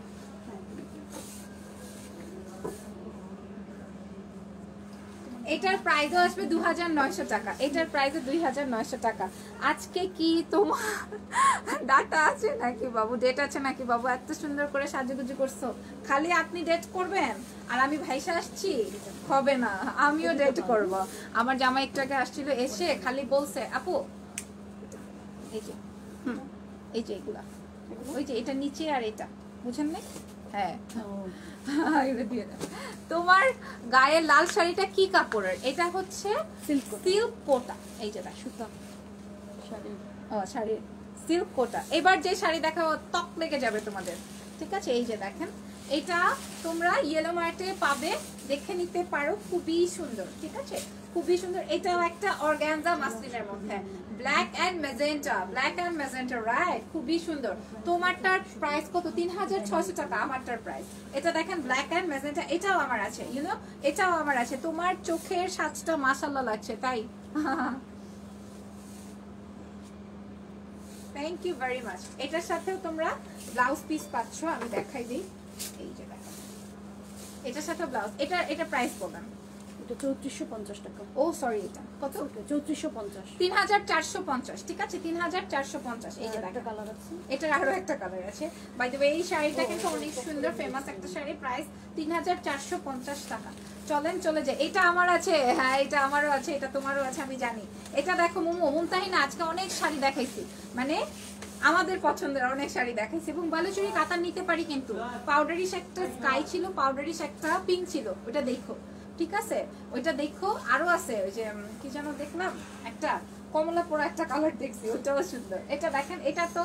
এটার প্রাইসও আসবে 2900 টাকা, এটার প্রাইসও 2900 টাকা। আজকে কি তোমার ডাটা আছে নাকি বাবু, ডেট আছে নাকি বাবু? এত সুন্দর করে সাজুগুজু করছো, খালি আপনি ডেট করবেন আর আমি ভাইসা আসছি? হবে না, আমিও ডেট করব। আমার জামাই একটু আগে আসছিল, এসে খালি বলছে আপু এই যে এই যে এগুলা, ওই যে এটা নিচে আর এটা বুঝেন নাই? হ্যাঁ এটা দিয়ে দাও। তোমার গায়ের লাল শাড়িটা কি কাপড়ের? এটা হচ্ছে সিল্ক কোটা। এই যে দেখ সুতা শাড়ি, ও শাড়ি সিল্ক কোটা। এবার যে শাড়ি দেখাবো ত্বক লেগে যাবে তোমাদের, ঠিক আছে? এই যে দেখেন, এটা তোমরা ইয়েলো মার্টে পাবে, দেখে নিতে পারো, খুবই সুন্দর, ঠিক আছে? খুবই সুন্দর। এটাও একটা অর্গানজা মাসলিনের মধ্যে, black and magenta, black and magenta, right? খুবই সুন্দর। তোমারটার প্রাইস কত? 3600 টাকা আমারটার প্রাইস। এটা দেখেন ব্ল্যাক এন্ড মেজেন্টা, এটাও আমার আছে, এটাও আমার আছে। তোমার চোখের সাজটা মাশাআল্লাহ লাগছে, তাই? Thank you very much. এটার সাথেও তোমরা ব্লাউজ পিস পাচ্ছ, আমি দেখাই দিই। এই যে দেখো, এটার সাথে ব্লাউজ। এটা প্রাইস বললাম, এটা 3450 টাকা। ও সরি, এটা কত? 3450। 3450, ঠিক আছে? 3450। এই যে একটা দেখো, কালার আছে, এটার আরো একটা কালার আছে। বাই দ্য ওয়ে এই শাড়িটা কিন্তু অনেক সুন্দর, ফেমাস একটা শাড়ি, প্রাইস 3450 টাকা। চলেন চলে যাই। এটা আমার আছে, হ্যাঁ এটা আমারও আছে, এটা তোমারও আছে আমি জানি। এটা দেখো মোমো মুমতাহিনা, আজকে অনেক শাড়ি দেখাইছি, মানে আমাদের পছন্দের অনেক শাড়ি দেখাইছি। এবং বালুচুরি কাতার নিতে পারি, কিন্তু পাউডারিশ একটা স্কাই ছিল, পাউডারিশ একটা পিঙ্ক ছিল, ওটা দেখো, ঠিক আছে? ওইটা দেখো। আরো আছে, ওই যে কি যেন দেখলাম, একটা কমলা পোড়া একটা কালার দেখছি, ওটাও সুন্দর। এটা দেখেন, এটা তো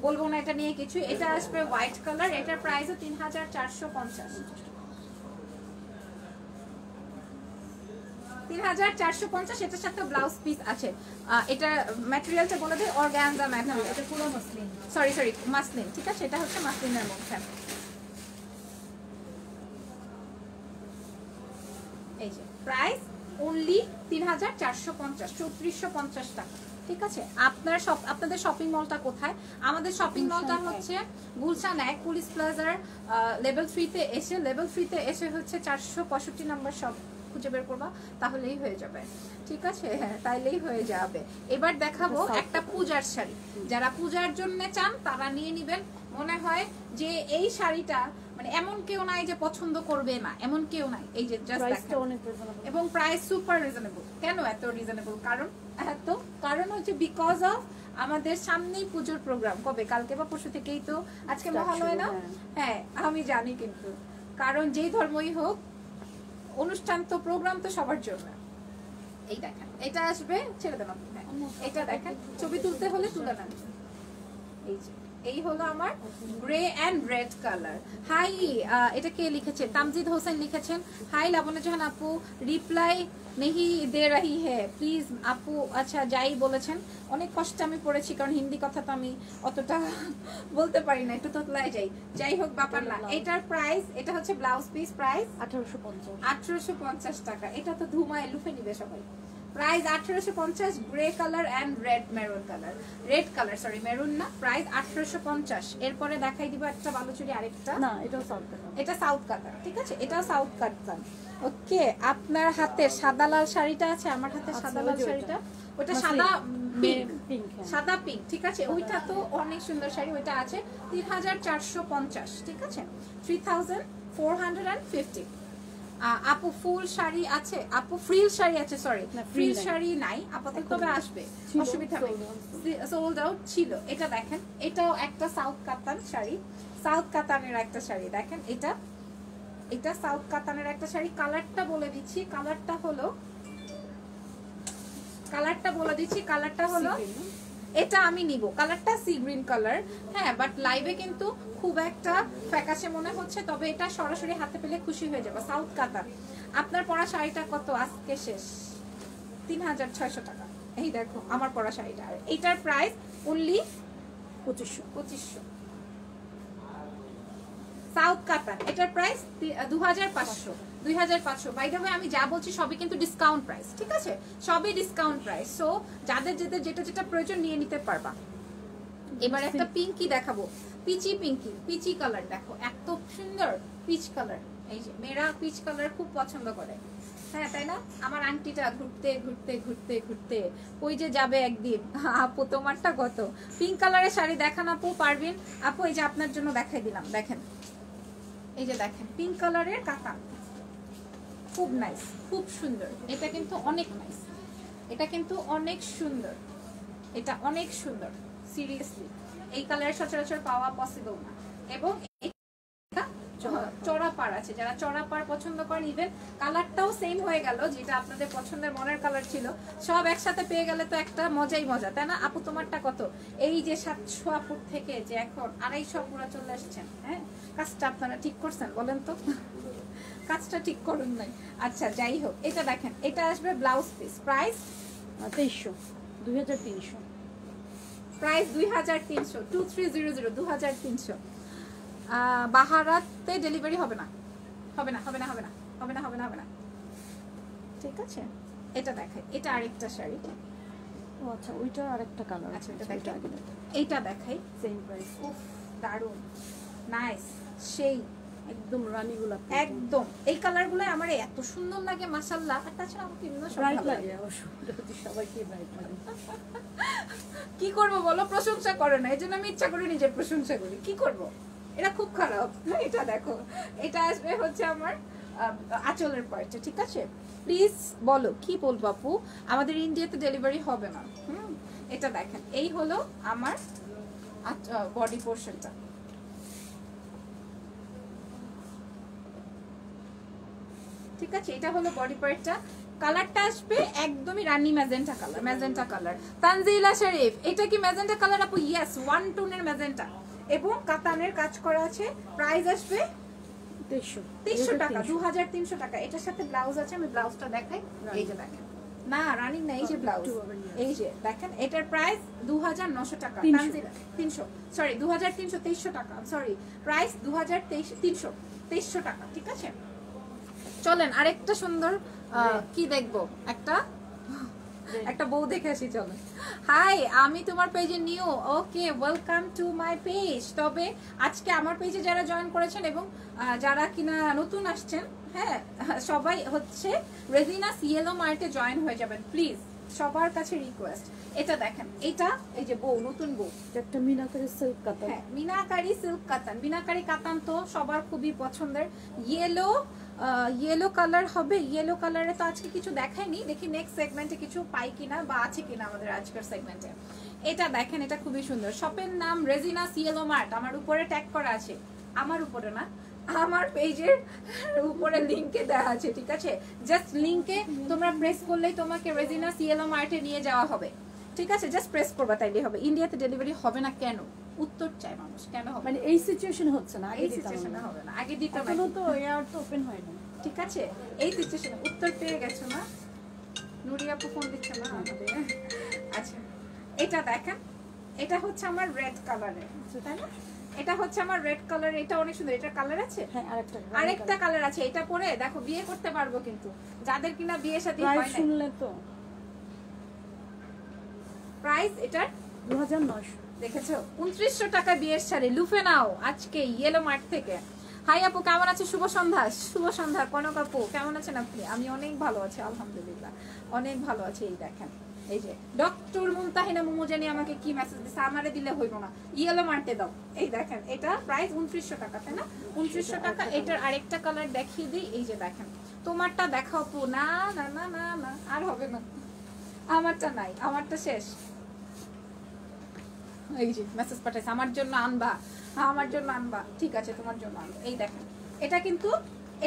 বলবো না এটা নিয়ে কিছু। এটা আসবে হোয়াইট কালার, এটার প্রাইসও 3450। 3450, এটার সাথে ব্লাউজ পিস আছে। এটা ম্যাটেরিয়ালটা বলে দিই, অর্গানজা ম্যাটেরিয়াল। এটা পুরো মসলিন। সরি মাসলিন, ঠিক আছে? এটা হচ্ছে মাসলিনের মধ্যে। এই যে প্রাইস অনলি 3450, 3450 টাকা, ঠিক আছে? আপনাদের শপিং মলটা কোথায়? আমাদের শপিং মলটা হচ্ছে গুলশান 1 পুলিশ প্লাজার লেভেল 3 তে এসে, লেভেল 3 তে এসে হচ্ছে 465 নাম্বার শপ খুঁজে বের করবা, তাহলেই হয়ে যাবে, ঠিক আছে? হ্যাঁ, তাইলেই হয়ে যাবে। এবার দেখাবো একটা পূজার শাড়ি, যারা পূজার জন্য চান তারা নিয়ে নেবেন। মনে হয় যে এই শাড়িটা মানে এমন কেউ নাই যে পছন্দ করবে না, এমন কেউ নাই। এই যে জাস্ট প্রাইসটা অনেক রিজনেবল, এবং প্রাইস সুপার রিজনেবল। কেন এত রিজনেবল? কারণ হচ্ছে বিকজ অফ আমাদের সামনেই পুজোর প্রোগ্রাম, কবে? কালকে বা পরশু থেকেই তো, আজকে মহালয়া না? হ্যাঁ আমি জানি, কিন্তু কারণ যেই ধর্মই হোক, অনুষ্ঠান তো, প্রোগ্রাম তো সবার জন্য। এই দেখেন, এটা আসবে, ছেড়ে দেন আপনি, হ্যাঁ এটা দেখেন, ছবি তুলতে হলে তুলে নেন। এই যে এই হলো আমার grey and red colour. Hi, এটা কে লিখেছে? তামজিদ হোসেন লিখেছেন, হাই লাবণ্য জাহান আপু, রিপ্লাই নেহি দে রাহি হে প্লিজ আপু। আচ্ছা যাই বলেছেন, অনেক কষ্ট আমি পড়েছি, কারণ হিন্দি কথা তো আমি অতটা বলতে পারি না, একটু তোতলায় যাই। যাই হোক, ব্যাপার না। এটার প্রাইস, এটা হচ্ছে ব্লাউজ পিস, প্রাইস 1850 টাকা। এটা তো ধুমায় লুফে নিবে সবাই। Price 1850, grey colour and red maroon colour, red colour, sorry maroon না। প্রাইস 1850। এরপরে দেখাই দিব একটা বালুচুরি, আরেকটা, না এটাও সাউথ কাতার, এটা সাউথ কাতার, ঠিক আছে? এটাও সাউথ কাতার। ওকে, আপনার হাতে সাদা লাল শাড়িটা আছে, আমার হাতে সাদা লাল শাড়িটা, ওটা সাদা পিঙ্ক, সাদা পিঙ্ক, ঠিক আছে? ওইটা তো অনেক সুন্দর শাড়ি, ওইটা আছে 3450, ঠিক আছে? 3450। আপু ফুল শাড়ি আছে, আপু ফ্রিল শাড়ি আছে, সরি ফ্রিল শাড়ি নাই আপাতত, তবে আসবে, অসুবিধা নেই, সোল্ড আউট ছিল। এটা দেখেন, এটাও একটা সাউথ কাতান শাড়ি, সাউথ কাতানের একটা শাড়ি দেখেন, এটা সাউথ কাতানের একটা শাড়ি। কালারটা বলে দিচ্ছি, কালারটা হলো এটা আমি নিব, কালারটা সি গ্রিন কালার, হ্যাঁ, বাট লাইভে কিন্তু খুব একটা ফ্যাকাশে মনে হচ্ছে, তবে এটা সরাসরি হাতে পেলে খুশি হয়ে যাবে। সাউথ কাতার। আপনার পরা শাড়িটা কত? আজকে শেষ, 3600 টাকা। এই দেখো আমার পরা শাড়িটা, আর এটার প্রাইস অনলি 2500। সাউথ কাতার, এটার প্রাইস 2500। বাই দ্য ওয়ে আমি যা বলছি সবই কিন্তু ডিসকাউন্ট প্রাইস, ঠিক আছে? সবই ডিসকাউন্ট প্রাইস, সো যাদের যেটা প্রয়োজন নিয়ে নিতে পারবা। এবার একটা পিঙ্কি দেখাবো, পিচি কালার, দেখো এত সুন্দর পিচ কালার। এই যে মেয়েরা পিচ কালার খুব পছন্দ করে, হ্যাঁ তাই না? আমার আংটিটা ঘুরতে ঘুরতে ঘুরতে ঘুরতে ওই যে যাবে একদিন। আপু তোমারটা কত? পিঙ্ক কালারের শাড়ি দেখান আপু, পারবিন আপু। এই যে আপনার জন্য দেখাই দিলাম, দেখেন এই যে দেখেন পিঙ্ক কালারের কাতান, খুব নাইস, খুব সুন্দর। এটা কিন্তু অনেক নাইস, এটা কিন্তু অনেক সুন্দর, এটা অনেক সুন্দর। সিরিয়াসলি এই কালারের সচরাচর পাওয়া পসিবল না। এবং চড়া পাড় আছে, যারা চড়া পাড় পছন্দ করেন, ইভেন কালারটাও সেম হয়ে গেল, যেটা আপনাদের পছন্দের মনের কালার ছিল, সব একসাথে পেয়ে গেলে তো একটা মজাই মজা, তাই না? আপু তোমারটা কত? এই যে 700 আপুর থেকে যে এখন 250 পুরো চলে আসছেন। হ্যাঁ, কাজটা আপনারা ঠিক করছেন বলেন তো? কাজটা ঠিক করুন নাই। আচ্ছা যাই হোক, এটা দেখেন, এটা আসবে ব্লাউজ পিস, প্রাইস 2300, 2300, প্রাইস 2300, 2300, 2300। বাহারাতে ডেলিভারি হবে না, হবে না, হবে না, হবে না, হবে না, হবে না, হবে না। ঠিক আছে, এটা দেখাই, এটা আরেকটা শাড়ি। ও আচ্ছা, ওইটা আরেকটা কালার আচ্ছা আছে, এটা ওইটা দেখাই, আগে দেখো। এইটা দেখাই। সেম প্রাইস, উফ দারুণ, নাইস, সেই একদম রানী গোলাপ, একদম। এই কালারগুলো আমার এত সুন্দর লাগে মাশাআল্লাহ। আর তাছাড়া আমাকে এমনিও সব ব্রাইট ভালো লাগে অবশ্য, এটা হচ্ছে সবাইকে ব্রাইট লাগে। কি করব বলো, প্রশংসা করে না, এই জন্য আমি ইচ্ছা করে নিজের প্রশংসা করি। কি করব, এটা খুব খারাপ। এটা দেখো, এটা আসবে হচ্ছে আমার আঁচলের পার্টে। ঠিক আছে, প্লিজ বলো কি বলবো আপু, আমাদের ইন্ডিয়াতে ডেলিভারি হবে না। এটা দেখেন, এই হলো আমার বডি পোর্শনটা। ঠিক আছে, এটা হলো বডি পার্টটা। কালারটা আসবে একদমই রানী magenta colour, magenta colour. Tanzila Sharif, এটা কি ম্যাজেন্টা কালার আপু? ইয়েস, 1 টোনের ম্যাজেন্টা এবং কাতানের কাজ করা আছে। প্রাইস আসবে 2300 টাকা, 2300 টাকা। এটার সাথে ব্লাউজ আছে, আমি ব্লাউজটা দেখাই। এই যে দেখেন, না রানিং না, এই যে ব্লাউজ, এই যে দেখেন। এটার প্রাইস 2900 টাকা। তানজিলা 300, সরি 2300, 2300 টাকা, সরি। প্রাইস 2300 টাকা। ঠিক আছে, চলেন আরেকটা সুন্দর কি দেখবো, একটা বউ দেখে আসি। চলো, হাই, আমি তোমার পেজে new. Okay, welcome to my page. তবে আজকে আমার পেজে যারা জয়েন করেছেন এবং যারা কিনা নতুন আসছেন, হ্যাঁ, সবাই হচ্ছে রেজিনাস ইয়েলো মার্টে জয়েন হয়ে যাবেন প্লিজ, সবার কাছে রিকোয়েস্ট। এটা দেখেন, এটা এই যে বউ, নতুন বউ, একটা মিনাকারি সিল্ক কাতান। হ্যাঁ, মিনাকারি সিল্ক কাতান। মিনাকারি কাতান তো সবার খুবই পছন্দের। ইয়েলো কালার হবে। ইয়েলো কালারে তো আজকে কিছু দেখাইনি, দেখি নেক্সট সেগমেন্টে কিছু পাই কিনা বা আছে কিনা আমাদের আজকের সেগমেন্টে। এটা দেখেন, এটা খুবই সুন্দর। শপের নাম রেজিনাস ইয়েলো মার্ট, আমার উপরে ট্যাগ করা আছে। আমার উপরে না, আমার পেজের উপরে লিংকে দেওয়া আছে। ঠিক আছে, জাস্ট লিংকে তোমরা প্রেস করলেই তোমাকে রেজিনাস ইয়েলো মার্টে নিয়ে যাওয়া হবে। ঠিক আছে, জাস্ট প্রেস করবা, তাইলে হবে। ইন্ডিয়াতে ডেলিভারি হবে না কেন? উত্তর চাই মানুষ, কেন হবে? মানে এই সিচুয়েশন হচ্ছে না, এই সিচুয়েশনে হবে না, আগে দিতে হবে। এখনো তো এয়ার তো ওপেন হয় না। ঠিক আছে, এই সিচুয়েশনে উত্তর পেয়ে গেছো না? নুরি আপু ফোন দিচ্ছে না আমাদের। আচ্ছা, এটা দেখেন, এটা হচ্ছে আমার রেড কালারের, তাই না? এটা হচ্ছে আমার রেড কালার। এটা অনেক সুন্দর। এটা কালার আছে, হ্যাঁ, আরেকটা কালার আছে। এটা পরে দেখো বিয়ে করতে পারবো, কিন্তু যাদের কিনা বিয়ে শাদী হয় না। শুনলে তো প্রাইস এটার 2900। দেখেছো, 2900 টাকা বিয়ের শাড়ি। লুফে নাও আজকে ইয়েলো মার্ট থেকে। হাই আপু, কেমন আছে? শুভ সন্ধ্যা। শুভ সন্ধ্যা কনক আপু, কেমন আছেন আপনি? আমি অনেক ভালো আছি, আলহামদুলিল্লাহ, অনেক ভালো আছি। এই দেখেন, এই যে ডক্টর মুমতাহিনা মুমুজানি আমাকে কি মেসেজ দিছে, আমারে দিলে হইব না, ইয়েলো মার্টে দাও। এই দেখেন, এটা প্রাইস 2900 টাকা, তাই না? 2900 টাকা। এটার আরেকটা কালার দেখিয়ে দিই। এই যে দেখেন, তোমারটা দেখাও আপু। না না না না না, আর হবে না, আমারটা নাই, আমারটা শেষ। এই যে মেসেজ পাঠাইছে, আমার জন্য আনবা, আমার জন্য আনবা। ঠিক আছে, তোমার জন্য আনবো। এই দেখেন, এটা কিন্তু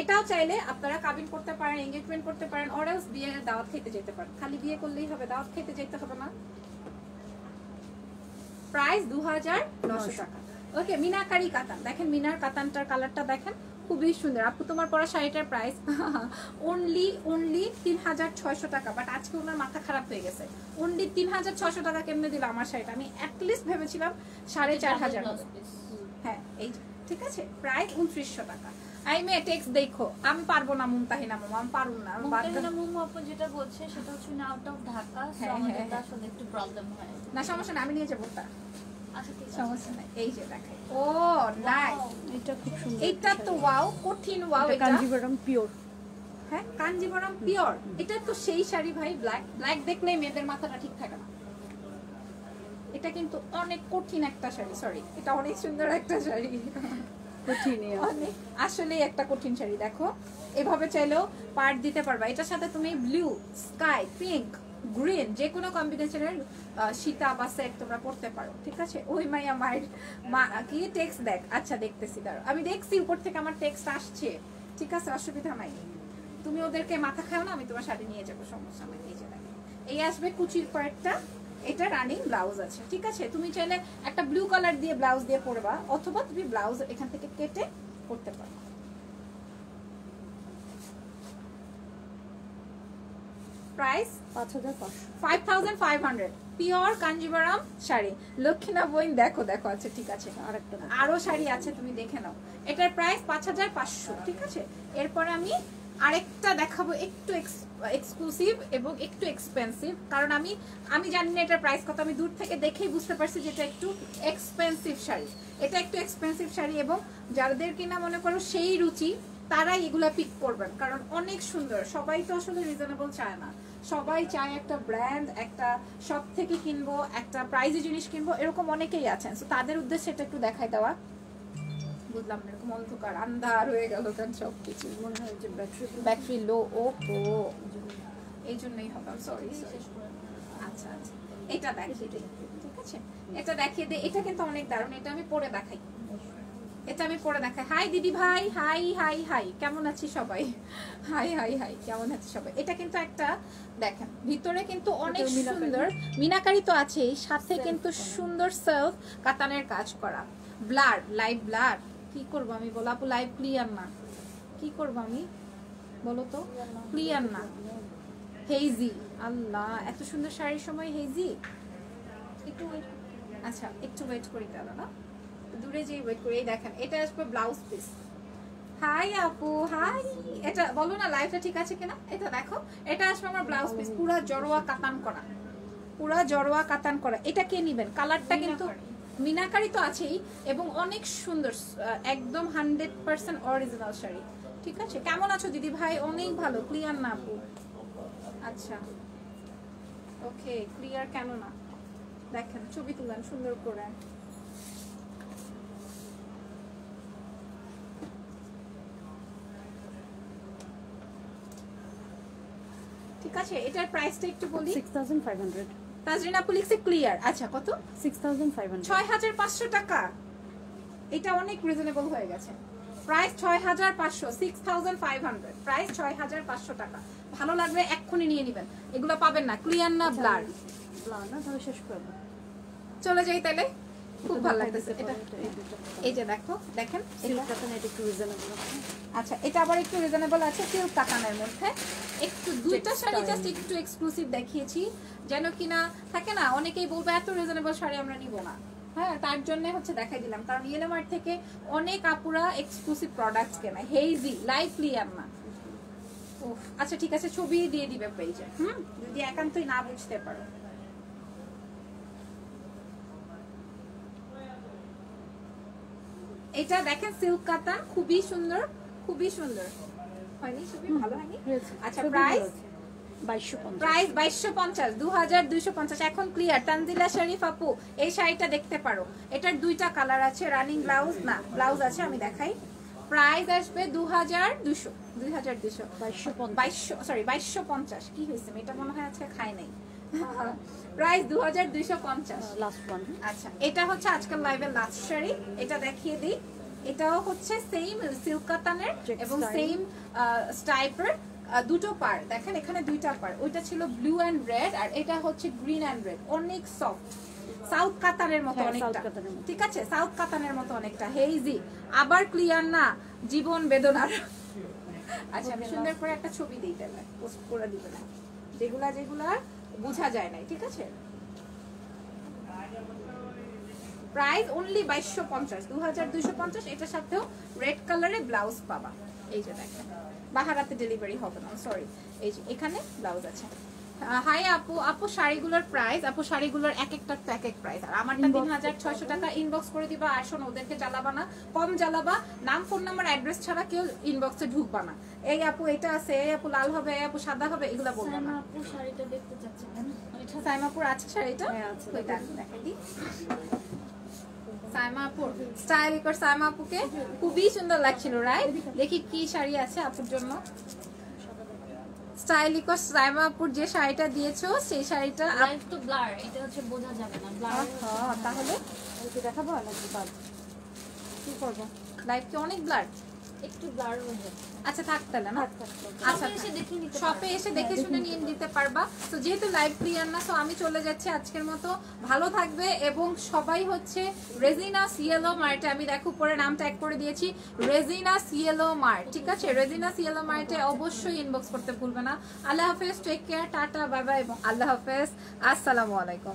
এটাও চাইলে আপনারা কাবিন করতে পারেন, এনগেজমেন্ট করতে পারেন, অর এলস বিয়ে দাওয়াত খেতে যেতে পারেন। খালি বিয়ে করলেই হবে, দাওয়াত খেতে যেতে হবে না। প্রাইস 2900 টাকা। ওকে, মিনাকারি কাতান দেখেন, মিনার কাতানটার কালারটা দেখেন, খুবই সুন্দর। আপু তোমার পরা শাড়িটার প্রাইস অনলি 3600 টাকা। বাট আজকে ওনার মাথা খারাপ হয়ে গেছে। অনলি 3600 টাকা কেমনে দিল আমার শাড়িটা? আমি অ্যাটলিস্ট ভেবেছিলাম 4500 হবে। হ্যাঁ, এই ঠিক আছে, প্রাইস 2900 টাকা। আই মে টেক্সট দেখো, আমি পারবো না মুমতাহিনা মামা, আমি পারবো না। মুমতাহিনা মুমু আপু যেটা বলছে সেটা হচ্ছে না, আউট অফ ঢাকা, সো আমাদের আসলে একটু প্রবলেম হয়। না সমস্যা না, আমি নিয়ে যাবো, তা আচ্ছা ঠিক আছে, সমস্যা নাই। এই যে দেখাই, ও নাইস, এটা খুব সুন্দর। এটা তো ওয়াও, কঠিন ওয়াও। এটা কাঞ্জিভারাম পিওর। হ্যাঁ কাঞ্জিবরম পিওর। এটা তো সেই শাড়ি ভাই, ব্ল্যাক ব্ল্যাক দেখলেই মেয়েদের মাথাটা ঠিক থাকে না। এটা কিন্তু অনেক কঠিন একটা শাড়ি, সরি এটা অনেক সুন্দর একটা শাড়ি, কঠিনই অনেক আসলে একটা কঠিন শাড়ি। দেখো এভাবে চাইলেও পার্ট দিতে পারবা। এটার সাথে তুমি ব্লু, স্কাই, পিঙ্ক, গ্রিন যে কোনো কম্বিনেশনের সীতা বা সেট তোমরা পড়তে পারো, ঠিক আছে। ওই মাইয়া মায়ের মা কি টেক্সট দেখ, আচ্ছা দেখতেছি, দাঁড়াও আমি দেখছি উপর থেকে আমার টেক্সট আসছে, ঠিক আছে অসুবিধা নাই। তুমি ওদেরকে মাথা খাও না, আমি তোমার শাড়ি নিয়ে যাবো, সমস্যা নেই। এই যে দেখো এই আসবে কুচির পার্টটা, এটা রানিং ব্লাউজ আছে, ঠিক আছে। তুমি চাইলে একটা ব্লু কালার দিয়ে ব্লাউজ দিয়ে পরবা, অথবা তুমি ব্লাউজ এখান থেকে কেটে করতে পারো। Price 5500 pure Kanjeevaram sari. লক্ষ্মীনা বোন দেখো দেখো, আচ্ছা ঠিক আছে আরেকটা আরো শাড়ি আছে তুমি দেখে নাও। এটার প্রাইস 5500, ঠিক আছে। এরপরে আমি আরেকটা দেখাবো একটু এক্সক্লুসিভ এবং একটু এক্সপেন্সিভ, কারণ আমি জানি না এটার প্রাইস কত, আমি দূর থেকে দেখেই বুঝতে পারছি যে এটা একটু এক্সপেন্সিভ শাড়ি। এটা একটু এক্সপেন্সিভ শাড়ি এবং যাদের কিনা মনে করো সেই রুচি তারাই এগুলা পিক করবেন, কারণ অনেক সুন্দর। সবাই তো আসলে রিজনেবল চায় না, সবাই চায় একটা ব্র্যান্ড, একটা শপ থেকে কিনবো, একটা প্রাইজে জিনিস কিনবো, এরকম অনেকেই আছেন। তো তাদের উদ্দেশ্যে এটা একটু দেখাই দেওয়া। বুঝলাম না, এরকম অন্ধকার আন্ধার হয়ে গেল কেন সবকিছু, মনে হয় যে ব্যাটারি লো। ওহো এই জন্যই হবে, সরি সরি। আচ্ছা আচ্ছা এটা দেখিয়ে দিই, ঠিক আছে এটা দেখিয়ে দিই। এটা কিন্তু অনেক দারুণ, এটা আমি পরে দেখাই, এটা আমি পরে দেখাই। হাই দিদি ভাই, হাই হাই হাই, কেমন আছি সবাই? হাই হাই হাই, কেমন আছি সবাই? এটা কিন্তু একটা দেখেন ভিতরে কিন্তু অনেক সুন্দর মিনাকারি তো আছেই, সাথে কিন্তু সুন্দর সেলফ কাতানের কাজ করা। ব্লার, লাইভ ব্লার, কি করবো আমি বলো আপু? লাইভ ক্লিয়ার না, কি করবো আমি বলো তো? ক্লিয়ার না, হেজি। আল্লাহ এত সুন্দর শাড়ির সময় হেজি, একটু আচ্ছা একটু ওয়েট করি তাহলে না, দূরে যেই ওয়েট করি। এই দেখেন এটা আসবে ব্লাউজ পিস। হাই আপু হাই, এটা বলো না লাইভটা ঠিক আছে কিনা। এটা দেখো এটা আসবে আমার ব্লাউজ পিস, পুরা জড়োয়া কাতান করা, পুরা জড়োয়া কাতান করা। এটা কে নিবেন? কালারটা কিন্তু মিনাকারি তো আছেই এবং অনেক সুন্দর, একদম 100% অরিজিনাল শাড়ি, ঠিক আছে। কেমন আছো দিদি ভাই? অনেক ভালো। ক্লিয়ার না আপু? আচ্ছা ওকে, ক্লিয়ার কেন না? দেখেন ছবি তুলেন সুন্দর করে। ঠিক আছে এটার প্রাইসটা একটু বলি। 6500। তাজরিনা আপু লিখছে ক্লিয়ার। আচ্ছা কত? 6500। 6500 টাকা। এটা অনেক রিজনেবল হয়ে গেছে। প্রাইস 6500, 6500, প্রাইস 6500 টাকা। ভালো লাগবে এক্ষুনি নিয়ে নেবেন, এগুলো পাবেন না। ক্লিয়ার না ব্লার? ব্লার না, তাহলে শেষ করব। চলে যাই তাহলে, খুব ভালো লাগতেছে এটা। এই যে দেখো দেখেন সিল্ক কাতান, এটা একটু রিজনেবল আছে। আচ্ছা এটা আবার একটু রিজনেবল আছে সিল্ক কাতানের মধ্যে। একটু দুইটা শাড়ি জাস্ট একটু এক্সক্লুসিভ দেখিয়েছি, যেন কিনা থাকে না অনেকেই বলবে এত রিজনেবল শাড়ি আমরা নিব না। হ্যাঁ তার জন্য হচ্ছে দেখাই দিলাম, কারণ ইয়েলো মার্ট থেকে অনেক আপুরা এক্সক্লুসিভ প্রোডাক্টস কেনে। হেজি লাইভ ক্লিয়ার না। উফ আচ্ছা ঠিক আছে, ছবি দিয়ে দিবে পেজে, যদি একান্তই না বুঝতে পারো। এটা দেখেন সিল্ক কাতান, খুবই সুন্দর, খুবই সুন্দর। হয়নি ছবি? ভালো হয়নি? আচ্ছা প্রাইস 2250। প্রাইস 2250, 2250 এখন ক্লিয়ার। তানজিলা শরীফ আপু এই শাড়িটা দেখতে পারো, এটার দুইটা কালার আছে, রানিং ব্লাউজ না ব্লাউজ আছে, আমি দেখাই। প্রাইস আসবে 2250, 2250 কি হয়েছে এটা মনে হয় আজকে খাই নাই। Price 2250 last one. আচ্ছা এটা হচ্ছে আজকাল লাইভের লাস্ট শাড়ি, এটা দেখিয়ে দিই। এটাও হচ্ছে সেম সিল্ক কাতানের এবং সেম স্টাইপের, দুটো পার দেখেন, এখানে দুইটা পার। ওইটা ছিল ব্লু এন্ড রেড আর এটা হচ্ছে গ্রিন এন্ড রেড। অনেক সফট, সাউথ কাতানের মতো অনেকটা, ঠিক আছে সাউথ কাতানের মতো অনেকটা। হেজি আবার ক্লিয়ার না, জীবন বেদনার। আচ্ছা আমি সুন্দর করে একটা ছবি দিই তাহলে, পোস্ট করে দিবে না যেগুলা যেগুলা বোঝা যায় না, ঠিক আছে। Price only 2250, 2250। এটার সাথেও রেড কালারে ব্লাউজ পাবা। এই যে দেখেন বাহারাতে ডেলিভারি হবে না, সরি। এই যে এখানে ব্লাউজ আছে, হাই আপু, আপু শাড়িগুলোর প্রাইস, আপু শাড়িগুলোর এক একটার তো এক এক প্রাইস। আর আমারটা 3600 টাকা। ইনবক্স করে দিবা, আর শোনো ওদেরকে জ্বালাবা না, কম জ্বালাবা, নাম ফোন নাম্বার অ্যাড্রেস ছাড়া কেউ ইনবক্সে ঢুকবা না। এই আপু এটা আছে, এই আপু লাল হবে, এই আপু সাদা হবে, এগুলা বলবা না। সাইমা আপু শাড়িটা দেখতে চাচ্ছে কেন? সাইমাপুর আছে শাড়িটা? হ্যাঁ, আছে। ওইটা দেখাই দিই। সাইমাপুর স্টাইল কর, সাইমাপুকে খুবই সুন্দর লাগছিল, রাইট? দেখি কি শাড়ি আছে আপুর জন্য। স্টাইলিকো সাইমাপুর যে শাড়িটা দিয়েছো সেই শাড়িটা লাইভ তো ব্লার, এটা হচ্ছে বোঝা যাবে না ব্লার। তাহলে ওইটা দেখাবো নাকি বাদ? কি করবো? লাইভ কি অনেক ব্লার? একটু ব্লার হয়ে যাবে। আচ্ছা থাক তাহলে না। আচ্ছা শপে এসে দেখে নিতে শপে এসে দেখে শুনে নিয়ে নিতে পারবা। তো যেহেতু লাইভ ক্লিয়ার না, তো আমি চলে যাচ্ছি আজকের মতো। ভালো থাকবে এবং সবাই হচ্ছে রেজিনাস ইয়েলো মার্টে, আমি দেখো উপরে নাম ট্যাগ করে দিয়েছি রেজিনাস ইয়েলো মার্ট, ঠিক আছে? রেজিনাস ইয়েলো মার্টে অবশ্যই ইনবক্স করতে ভুলবে না। আল্লাহ হাফেজ, take care, tata, bye bye এবং আল্লাহ হাফেজ, আসসালামু আলাইকুম।